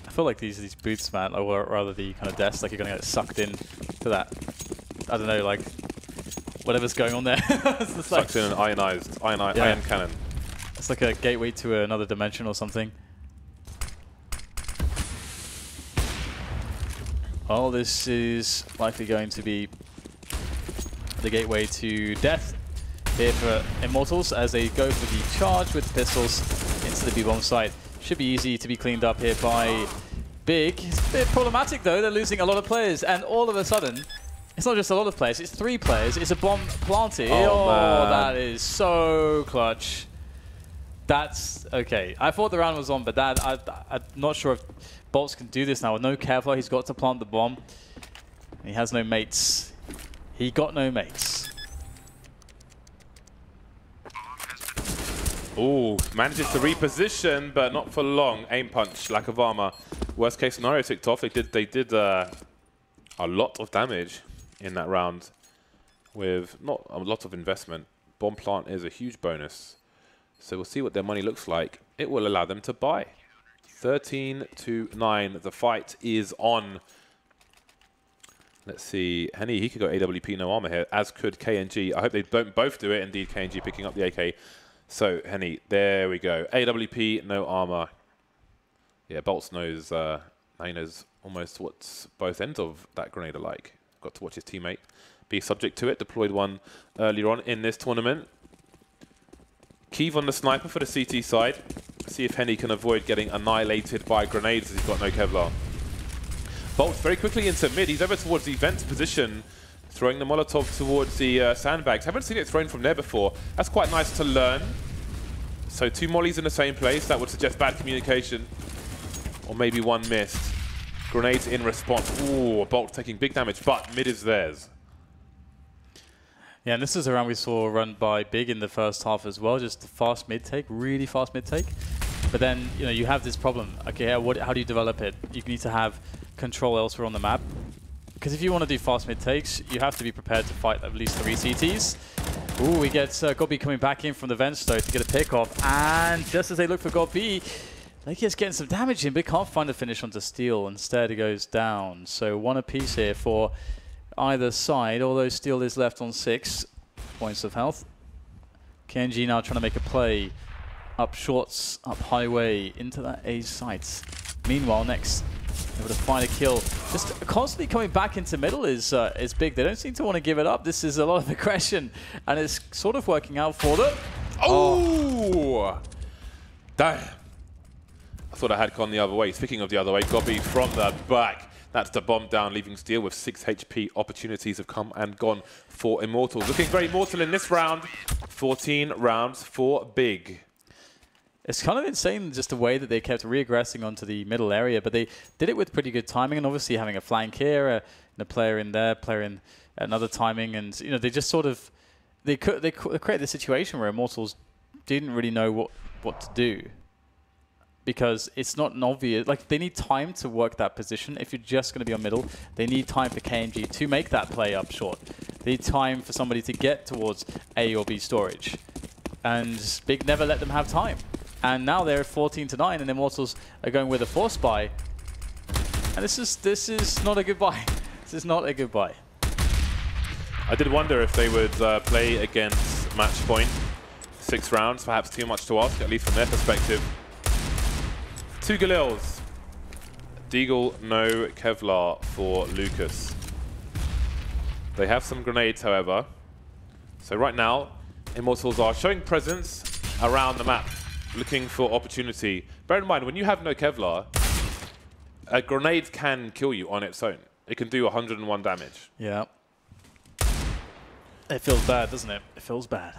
I feel like these boots, man, or rather the kind of desk, like you're going to get sucked in to that. I don't know, like whatever's going on there. Sucks in an ion cannon. It's like a gateway to another dimension or something. Well, this is likely going to be the gateway to death here for Immortals as they go for the charge with the pistols into the B-bomb site. Should be easy to be cleaned up here by Big. It's a bit problematic though, they're losing a lot of players, and all of a sudden, it's not just a lot of players, it's 3 players, it's a bomb planted. Oh that is so clutch. That's okay. I thought the round was on, but I'm not sure if Bolts can do this now. With no Kevlar, he's got to plant the bomb. He has no mates. He got no mates. Ooh, manages to reposition, but not for long. Aim punch, lack of armor. Worst case scenario ticked off. They did a lot of damage in that round with not a lot of investment. Bomb plant is a huge bonus. So we'll see what their money looks like. It will allow them to buy. 13-9. The fight is on. Let's see. Henny, he could go AWP, no armor here, as could KNG. I hope they don't both do it. Indeed, KNG picking up the AK. So, Henny, there we go. AWP, no armor. Yeah, Bolts knows, he knows almost what both ends of that grenade are like. Got to watch his teammate be subject to it. Deployed one earlier on in this tournament. Keeve on the sniper for the CT side. See if Henny can avoid getting annihilated by grenades as he's got no Kevlar. Bolts very quickly into mid. He's over towards the vent position, throwing the Molotov towards the sandbags. Haven't seen it thrown from there before. That's quite nice to learn. So 2 mollies in the same place. That would suggest bad communication. Or maybe one missed. Grenades in response. Ooh, Bolt taking big damage, but mid is theirs. Yeah, and this is a round we saw run by Big in the first half as well. Just a fast mid-take, really fast mid-take. But then, you know, you have this problem. Okay, how do you develop it? You need to have control elsewhere on the map. Because if you want to do fast mid takes, you have to be prepared to fight at least 3 CTs. Ooh, we get Gobi coming back in from the vents though to get a pick off. And just as they look for Gobi, Lake's getting some damage in, but can't find a finish onto Steel. Instead, it goes down. So 1 apiece here for either side, although Steel is left on 6 points of health. KNG now trying to make a play. Up shorts, up highway, into that A site. Meanwhile, next, able to find a kill. Just constantly coming back into middle is big. They don't seem to want to give it up. This is a lot of aggression, and it's sort of working out for them. Oh! Damn. I thought I had gone the other way. Speaking of the other way, Gobi from the back. That's the bomb down, leaving Steel with 6 HP. Opportunities have come and gone for Immortals. Looking very mortal in this round. 14 rounds for Big. It's kind of insane just the way that they kept re-aggressing onto the middle area, but they did it with pretty good timing, and obviously having a flank here, and a player in there, player in another timing, and you know they just sort of they created this situation where Immortals didn't really know what to do, because it's not an obvious, like they need time to work that position. If you're just going to be on middle, they need time for KNG to make that play up short. They need time for somebody to get towards A or B storage, and Big never let them have time. And now they're 14-9, and Immortals are going with a force buy. And this is not a good buy. This is not a good buy. I did wonder if they would play against match point. 6 rounds, perhaps too much to ask, at least from their perspective. 2 Galils. Deagle, no Kevlar for Lucas. They have some grenades, however. So right now, Immortals are showing presence around the map, looking for opportunity. Bear in mind, when you have no Kevlar, a grenade can kill you on its own. It can do 101 damage. Yeah. It feels bad, doesn't it? It feels bad.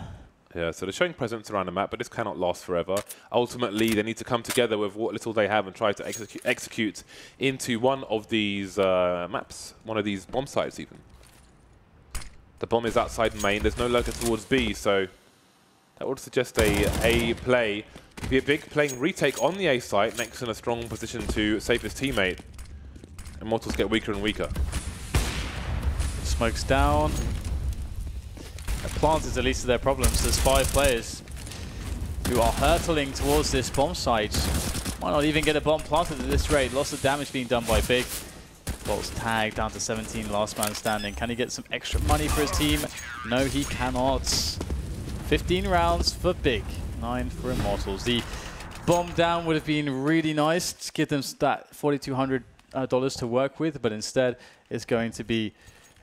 Yeah, so they're showing presence around the map, but this cannot last forever. Ultimately, they need to come together with what little they have and try to execute into one of these maps, one of these bomb sites even. The bomb is outside main. There's no lurker towards B, so that would suggest a play. Be a Big playing retake on the A site, next in a strong position to save his teammate. Immortals get weaker and weaker. Smokes down. Plant is the least of their problems. There's 5 players who are hurtling towards this bomb site. Might not even get a bomb planted at this rate. Lots of damage being done by Big. Bolt's tagged down to 17, last man standing. Can he get some extra money for his team? No, he cannot. 15 rounds for Big, 9 for Immortals. The bomb down would have been really nice to give them that $4,200 to work with, but instead it's going to be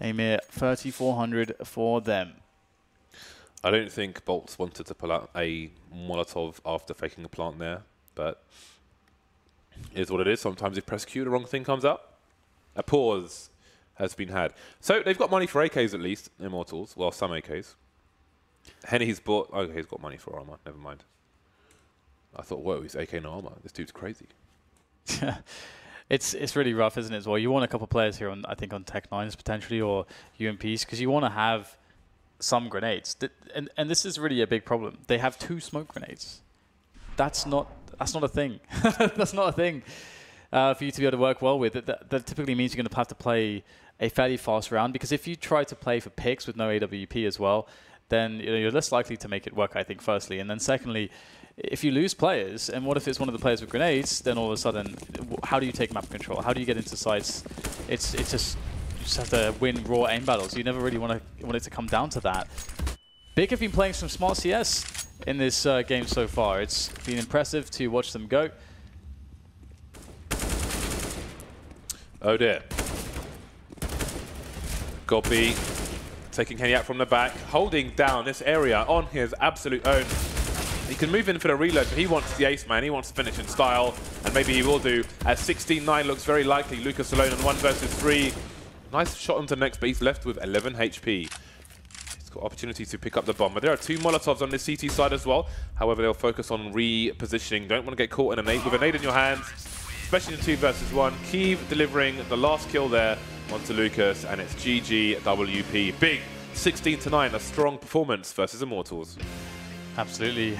a mere $3,400 for them. I don't think Bolts wanted to pull out a Molotov after faking a plant there, but it is what it is. Sometimes if press Q, the wrong thing comes up. A pause has been had. So they've got money for AKs at least, Immortals. Well, some AKs. Henny's bought... Okay, he's got money for armor. Never mind. I thought, whoa, he's AK no armor. This dude's crazy. It's really rough, isn't it, as well? You want a couple of players here, I think, on Tech 9s potentially, or UMPs, because you want to have some grenades. And this is really a big problem. They have 2 smoke grenades. That's not a thing. That's not a thing for you to be able to work well with. That typically means you're going to have to play a fairly fast round, because if you try to play for picks with no AWP as well, then you're less likely to make it work, I think, firstly. And then secondly, if you lose players, and what if it's one of the players with grenades, then all of a sudden, how do you take map control? How do you get into sites? It's just, you just have to win raw aim battles. You never really want it to come down to that. Big have been playing some smart CS in this game so far. It's been impressive to watch them go. Oh dear. Gobi taking Henny out from the back, holding down this area on his absolute own. He can move in for the reload, but he wants the ace, man. He wants to finish in style, and maybe he will do, as 16-9 looks very likely. Lucas alone on 1 versus 3. Nice shot onto next, but he's left with 11 HP. He's got opportunity to pick up the bomb, but there are 2 Molotovs on the CT side as well. However, they'll focus on repositioning. Don't want to get caught in a nade with a nade in your hands, especially in 2 versus 1. Keeve delivering the last kill there onto Lucas, and it's GG WP. Big 16-9, a strong performance versus Immortals. Absolutely.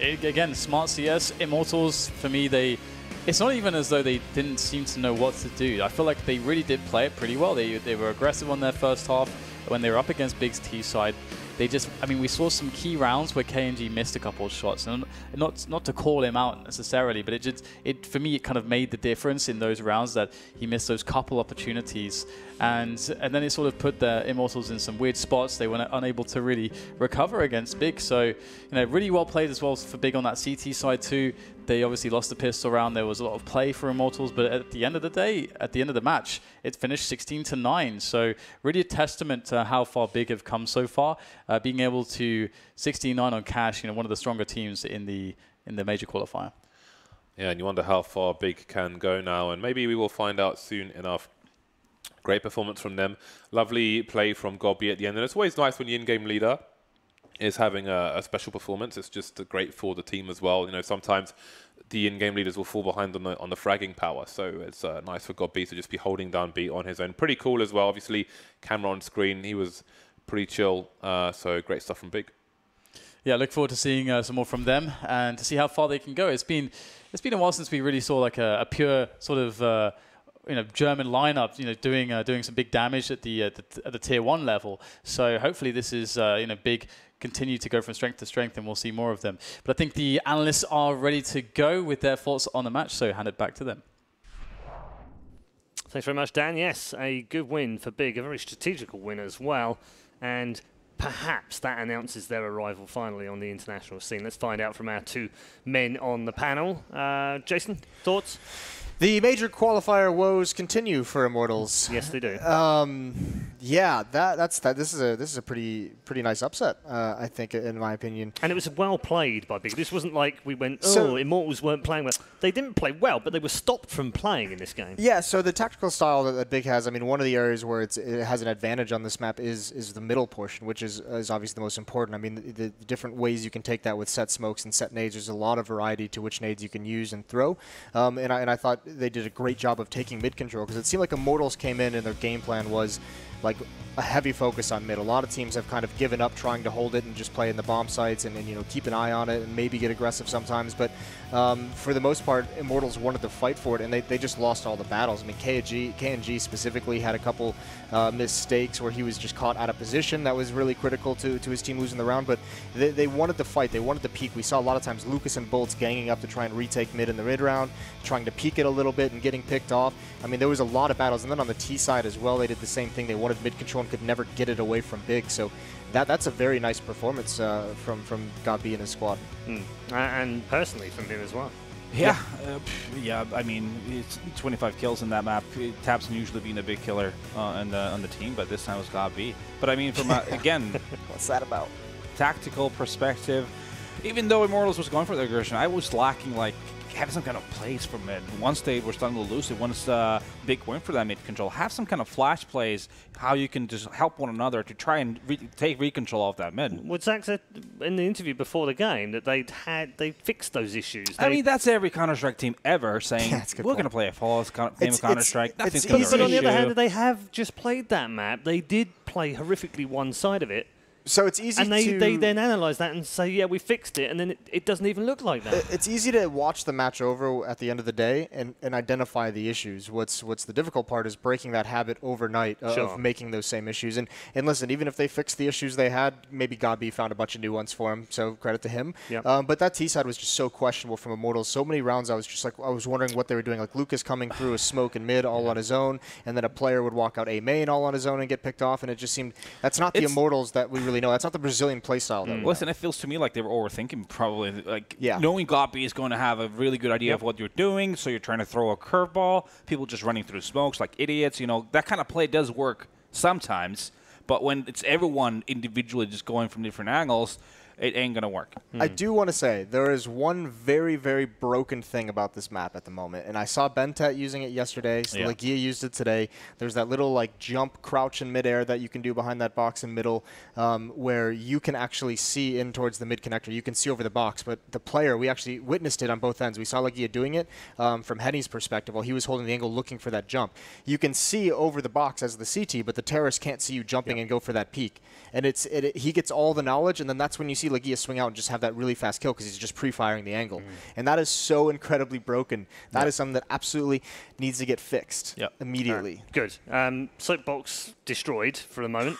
Again, smart CS. Immortals, for me, it's not even as though they didn't seem to know what to do. I feel like they really did play it pretty well. They were aggressive on their first half. When they were up against Big's T side, we saw some key rounds where KNG missed a couple of shots, and not to call him out necessarily, but for me it kind of made the difference in those rounds that he missed those couple opportunities, and then it sort of put the Immortals in some weird spots. They were unable to really recover against Big, so really well played as well for Big on that CT side too. They obviously lost the pistol round. There was a lot of play for Immortals, but at the end of the day, at the end of the match, it finished 16-9. So really a testament to how far Big have come so far, being able to 16-9 on Cash, one of the stronger teams in the major qualifier. Yeah, and you wonder how far Big can go now, and maybe we will find out soon enough. Great performance from them. Lovely play from Gobby at the end, and it's always nice when the in-game leader is having a special performance. It's just great for the team as well. Sometimes the in-game leaders will fall behind on the fragging power, so it's nice for God B to just be holding down B on his own. Pretty cool as well. Obviously, camera on screen, he was pretty chill. So great stuff from Big. Yeah, look forward to seeing some more from them and to see how far they can go. It's been a while since we really saw like a pure sort of German lineup, doing some big damage at the tier 1 level. So hopefully this is Big continue to go from strength to strength, and we'll see more of them. But I think the analysts are ready to go with their thoughts on the match, so hand it back to them. Thanks very much, Dan. Yes, a good win for Big, a very strategical win as well, and perhaps that announces their arrival finally on the international scene. Let's find out from our two men on the panel. Jason, thoughts? The major qualifier woes continue for Immortals. Yes, they do. Yeah, this is a pretty nice upset, I think, in my opinion. And it was well played by Big. This wasn't like we went, Immortals weren't playing well. They didn't play well, but they were stopped from playing in this game. Yeah, so the tactical style that Big has, I mean, one of the areas where it has an advantage on this map is the middle portion, which is obviously the most important. I mean, the different ways you can take that with set smokes and set nades. There's a lot of variety to which nades you can use and throw. And I thought they did a great job of taking mid control, because it seemed like Immortals came in and their game plan was like a heavy focus on mid. A lot of teams have kind of given up trying to hold it and just play in the bomb sites and keep an eye on it and maybe get aggressive sometimes. But for the most part, Immortals wanted to fight for it, and they just lost all the battles. I mean, KNG specifically had a couple mistakes where he was just caught out of position. That was really critical to his team losing the round. But they wanted to fight. They wanted to peek. We saw a lot of times Lucas and Bolts ganging up to try and retake mid in the mid round, trying to peek it a little bit and getting picked off. I mean, there was a lot of battles. And then on the T side as well, they did the same thing. They wanted mid control and could never get it away from Big. So that's a very nice performance from Gabi and his squad. And personally from him as well. Yeah, yeah. I mean, it's 25 kills in that map. Tabson usually being a big killer on the team, but this time it was Gabi. But I mean, from again, what's that about? Tactical perspective, even though Immortals was going for the aggression, I was lacking like having some kind of plays for mid. Once they were starting to lose it, once Big went for that mid control, have some kind of flash plays, how you can just help one another to try and take recontrol off that mid. Well, Zach said in the interview before the game that they fixed those issues. I mean, that's every Counter-Strike team ever saying, we're going to play a flawless game of Counter-Strike. Nothing's going to But on the other hand, they have just played that map. They did play horrifically one side of it. So it's easy and they then analyze that and say, yeah, we fixed it, and then it doesn't even look like that. It's easy to watch the match over at the end of the day and identify the issues. What's the difficult part is breaking that habit overnight of making those same issues. And listen, even if they fixed the issues they had, maybe Gabi found a bunch of new ones for him, so credit to him. Yep. But that T side was just so questionable from Immortals. So many rounds I was just like, I was wondering what they were doing. Like Lucas coming through a smoke and mid all on his own, and then a player would walk out A main all on his own and get picked off, and it just seemed, that's not the Immortals that we really know. That's not the Brazilian playstyle. Listen, it feels to me like they were overthinking probably. Like knowing Gabi is going to have a really good idea of what you're doing, so you're trying to throw a curveball. People just running through smokes like idiots. That kind of play does work sometimes, but when it's everyone individually just going from different angles, it ain't going to work. I do want to say there is one very, very broken thing about this map at the moment, and I saw Bentet using it yesterday. So Legia used it today. There's that little like jump crouch in midair that you can do behind that box in middle, where you can actually see in towards the mid connector. You can see over the box, but the player, we actually witnessed it on both ends. We saw Legia doing it from Henny's perspective while he was holding the angle looking for that jump. You can see over the box as the CT, but the terrorist can't see you jumping and go for that peek. And he gets all the knowledge, and then that's when you see Legia swing out and just have that really fast kill because he's just pre-firing the angle. And that is so incredibly broken. That is something that absolutely needs to get fixed immediately. Good. Soapbox destroyed for the moment.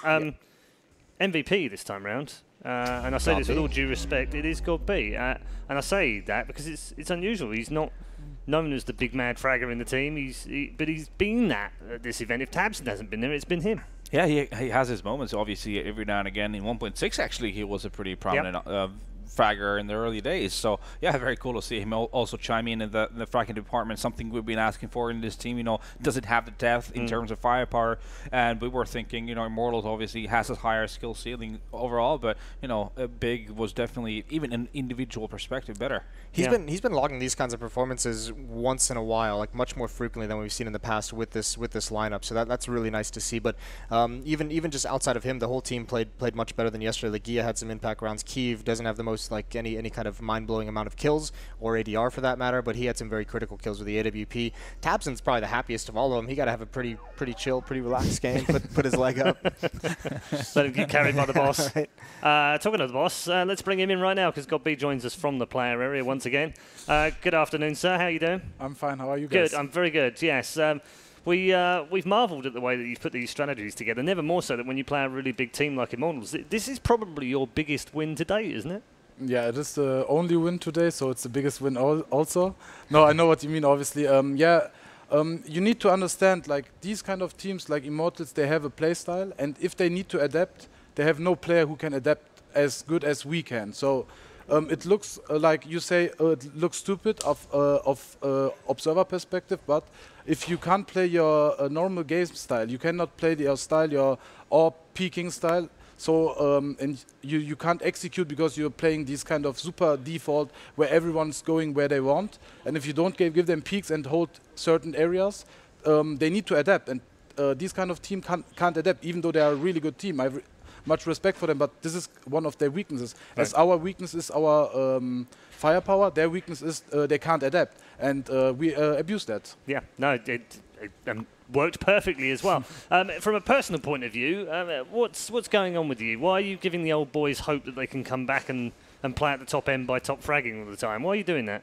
MVP this time round. And I say this with all due respect, it is God B. And I say that because it's unusual. He's not known as the big mad fragger in the team, but he's been that at this event. If Tabson hasn't been there, it's been him. Yeah, he has his moments, obviously, every now and again. In 1.6, actually, he was a pretty prominent fragger in the early days. So, yeah, very cool to see him also chime in the fragging department, something we've been asking for in this team. You know, does it have the depth in terms of firepower? And we were thinking, you know, Immortals obviously has a higher skill ceiling overall, but, you know, Big was definitely, even an individual perspective, better. He's been logging these kinds of performances once in a while, like much more frequently than we've seen in the past with this lineup. So that's really nice to see. But even just outside of him, the whole team played much better than yesterday. Legia had some impact rounds. Kiev doesn't have the most like any kind of mind-blowing amount of kills or ADR for that matter, but he had some very critical kills with the AWP. Tabson's probably the happiest of all of them. He got to have a pretty chill, pretty relaxed game. Put his leg up. Let him get carried by the boss. Right. Talking of the boss, let's bring him in right now because God B joins us from the player area once again. Good afternoon, sir. How are you doing? I'm fine. How are you guys? Good. I'm very good. Yes. We've marvelled at the way that you've put these strategies together. Never more so that when you play a really big team like Immortals. This is probably your biggest win to date, isn't it? Yeah, it is the only win today, so it's the biggest win also. No, I know what you mean, obviously. You need to understand, like, these kind of teams like Immortals, they have a play style, and if they need to adapt, they have no player who can adapt as good as we can. So it looks like you say it looks stupid of observer perspective, but if you can't play your normal game style, you cannot play your style, your peaking style. So and you can't execute because you're playing these kind of super default where everyone's going where they want. And if you don't give them peaks and hold certain areas, they need to adapt. And these kind of team can't adapt, even though they are a really good team. I have much respect for them, but this is one of their weaknesses. Right. As our weakness is our firepower, their weakness is they can't adapt. And we abuse that. Yeah, no, it worked perfectly as well. From a personal point of view, what's going on with you? Why are you giving the old boys hope that they can come back and play at the top end by top fragging all the time? Why are you doing that?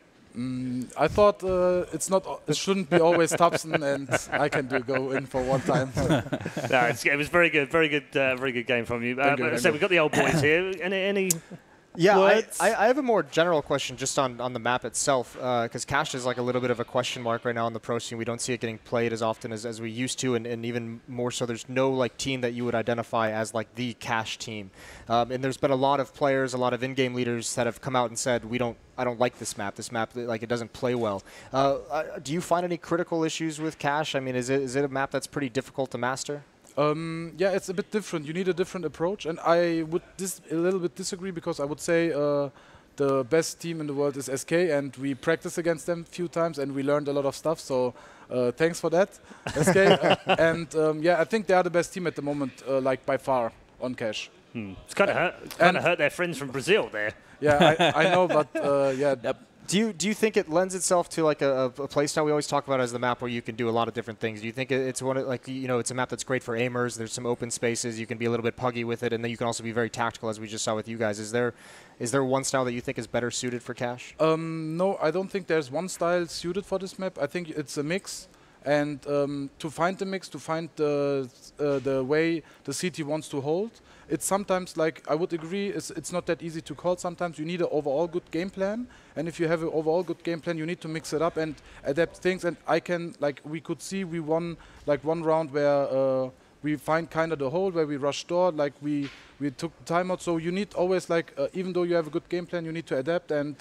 I thought it shouldn't be always Thompson, and I can go in for one time. No, it was very good game from you. So we've got the old boys here. Any Yeah, I have a more general question just on the map itself, because Cash is like a little bit of a question mark right now on the pro scene. We don't see it getting played as often as we used to, and even more so, there's no like team that you would identify as like the Cash team. And there's been a lot of players, a lot of in-game leaders that have come out and said, I don't like this map. This map, like, it doesn't play well. Do you find any critical issues with Cash? I mean, is it a map that's pretty difficult to master? Yeah, it's a bit different. You need a different approach, and I would a little bit disagree because I would say the best team in the world is SK, and we practiced against them a few times, and we learned a lot of stuff. So thanks for that, SK. Yeah, I think they are the best team at the moment, like by far on Cash. It's kind of hurt their friends from Brazil there. Yeah, I know, but yeah. Do you think it lends itself to like a playstyle we always talk about as the map where you can do a lot of different things? Do you think it's one of, like, it's a map that's great for aimers? There's some open spaces. You can be a little bit puggy with it, and then you can also be very tactical, as we just saw with you guys. Is there one style that you think is better suited for Cash? No, I don't think there's one style suited for this map. I think it's a mix. And to find the mix, to find the way the city wants to hold, it's sometimes, like, I would agree, it's not that easy to call. Sometimes you need an overall good game plan, and if you have an overall good game plan, you need to mix it up and adapt things. And we could see we won like one round where we find kind of the hole where we rushed door, like we took the timeout. So you need always, like, even though you have a good game plan, you need to adapt, and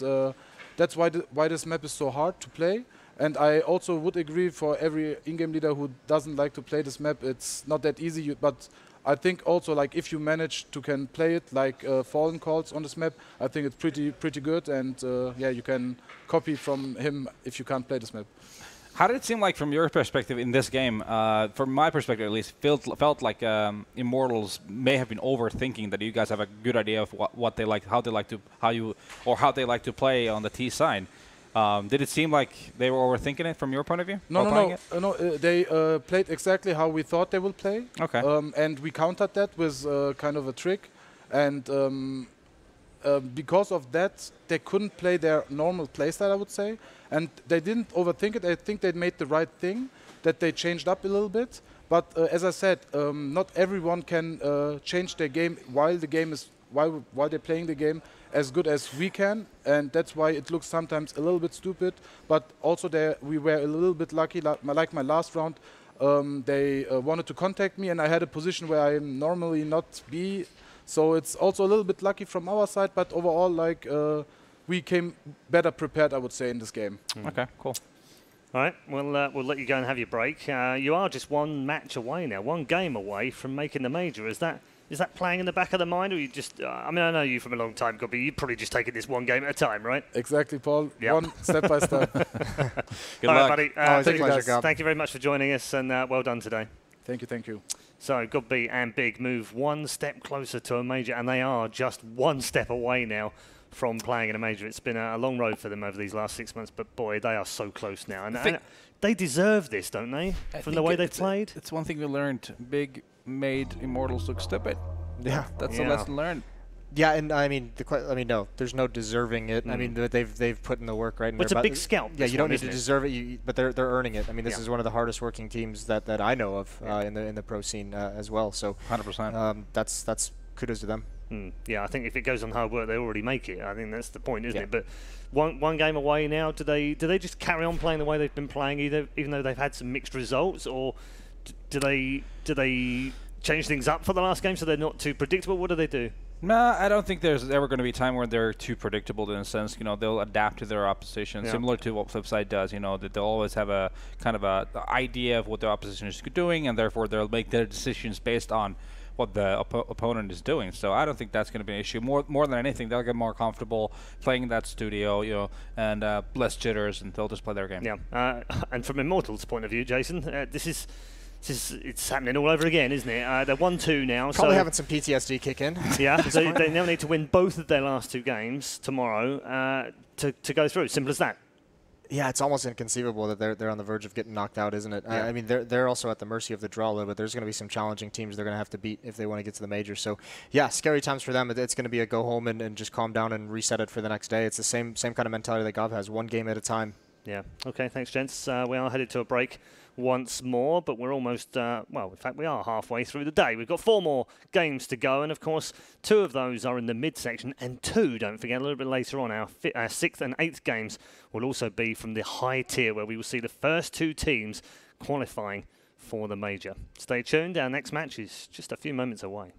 that's why this map is so hard to play. And I also would agree for every in-game leader who doesn't like to play this map, it's not that easy. But I think also, like, if you manage to can play it like Fallen calls on this map, I think it's pretty good. And yeah, you can copy from him if you can't play this map. How did it seem like from your perspective in this game? From my perspective, at least, felt like Immortals may have been overthinking that you guys have a good idea of what they like, how they like to play on the T side. Did it seem like they were overthinking it from your point of view? No. They played exactly how we thought they would play. Okay. And we countered that with kind of a trick. And because of that, they couldn't play their normal playstyle, I would say. And they didn't overthink it. I think they made the right thing, that they changed up a little bit. But as I said, not everyone can change their game while they're playing the game as good as we can, and that's why it looks sometimes a little bit stupid. But also we were a little bit lucky, like my last round. They wanted to contact me, and I had a position where I normally not be. So it's also a little bit lucky from our side, but overall, like we came better prepared, I would say, in this game. Okay, cool. All right, we'll let you go and have your break. You are just one match away now, one game away from making the major. Is that playing in the back of the mind, or you just? I mean, I know you from a long time, Gobby. You've probably just taken this one game at a time, right? Exactly, Paul. Yep. One step by step. Good All luck, right, buddy. Thank you very much for joining us, and well done today. Thank you, thank you. So, Gobby and Big move one step closer to a major, and they are just one step away now from playing in a major. It's been a long road for them over these last 6 months, but boy, they are so close now. And they deserve this, don't they, from the way they've played? It's one thing we learned. Big made Immortals look stupid. Yeah. That's the lesson learned. Yeah, and I mean, no, there's no deserving it. I mean, they've put in the work, right? But it's a big scalp. Yeah, you don't need to deserve it, but they're earning it. I mean, this is one of the hardest working teams that I know of in the pro scene as well. So 100%. That's kudos to them. Yeah, I think if it goes on hard work, they already make it. I think that's the point, isn't it? But one game away now. Do they just carry on playing the way they've been playing, even though they've had some mixed results, or do they change things up for the last game so they're not too predictable? What do they do? No, I don't think there's ever going to be a time where they're too predictable in a sense. You know, they'll adapt to their opposition, similar to what Flipside does. You know, that they'll always have a kind of a idea of what their opposition is doing, and therefore they'll make their decisions based on what the opponent is doing. So I don't think that's going to be an issue. More than anything, they'll get more comfortable playing in that studio, you know, and less jitters, and they'll just play their game. Yeah, and from Immortals' point of view, Jason, it's happening all over again, isn't it? They're 1-2 now. Probably having some PTSD kick in. Yeah, so they now need to win both of their last two games tomorrow to go through. Simple as that. Yeah, it's almost inconceivable that they're on the verge of getting knocked out, isn't it? Yeah. I mean, they're also at the mercy of the draw a little bit. There's going to be some challenging teams they're going to have to beat if they want to get to the major. So, yeah, scary times for them. It's going to be a go home and just calm down and reset it for the next day. It's the same kind of mentality that Gov has, one game at a time. Yeah. Okay, thanks, gents. We are headed to a break once more, but we're almost, well, in fact, we are halfway through the day. We've got 4 more games to go, and of course, 2 of those are in the midsection, and 2, don't forget, a little bit later on, our 6th and 8th games will also be from the high tier, where we will see the first 2 teams qualifying for the major. Stay tuned, our next match is just a few moments away.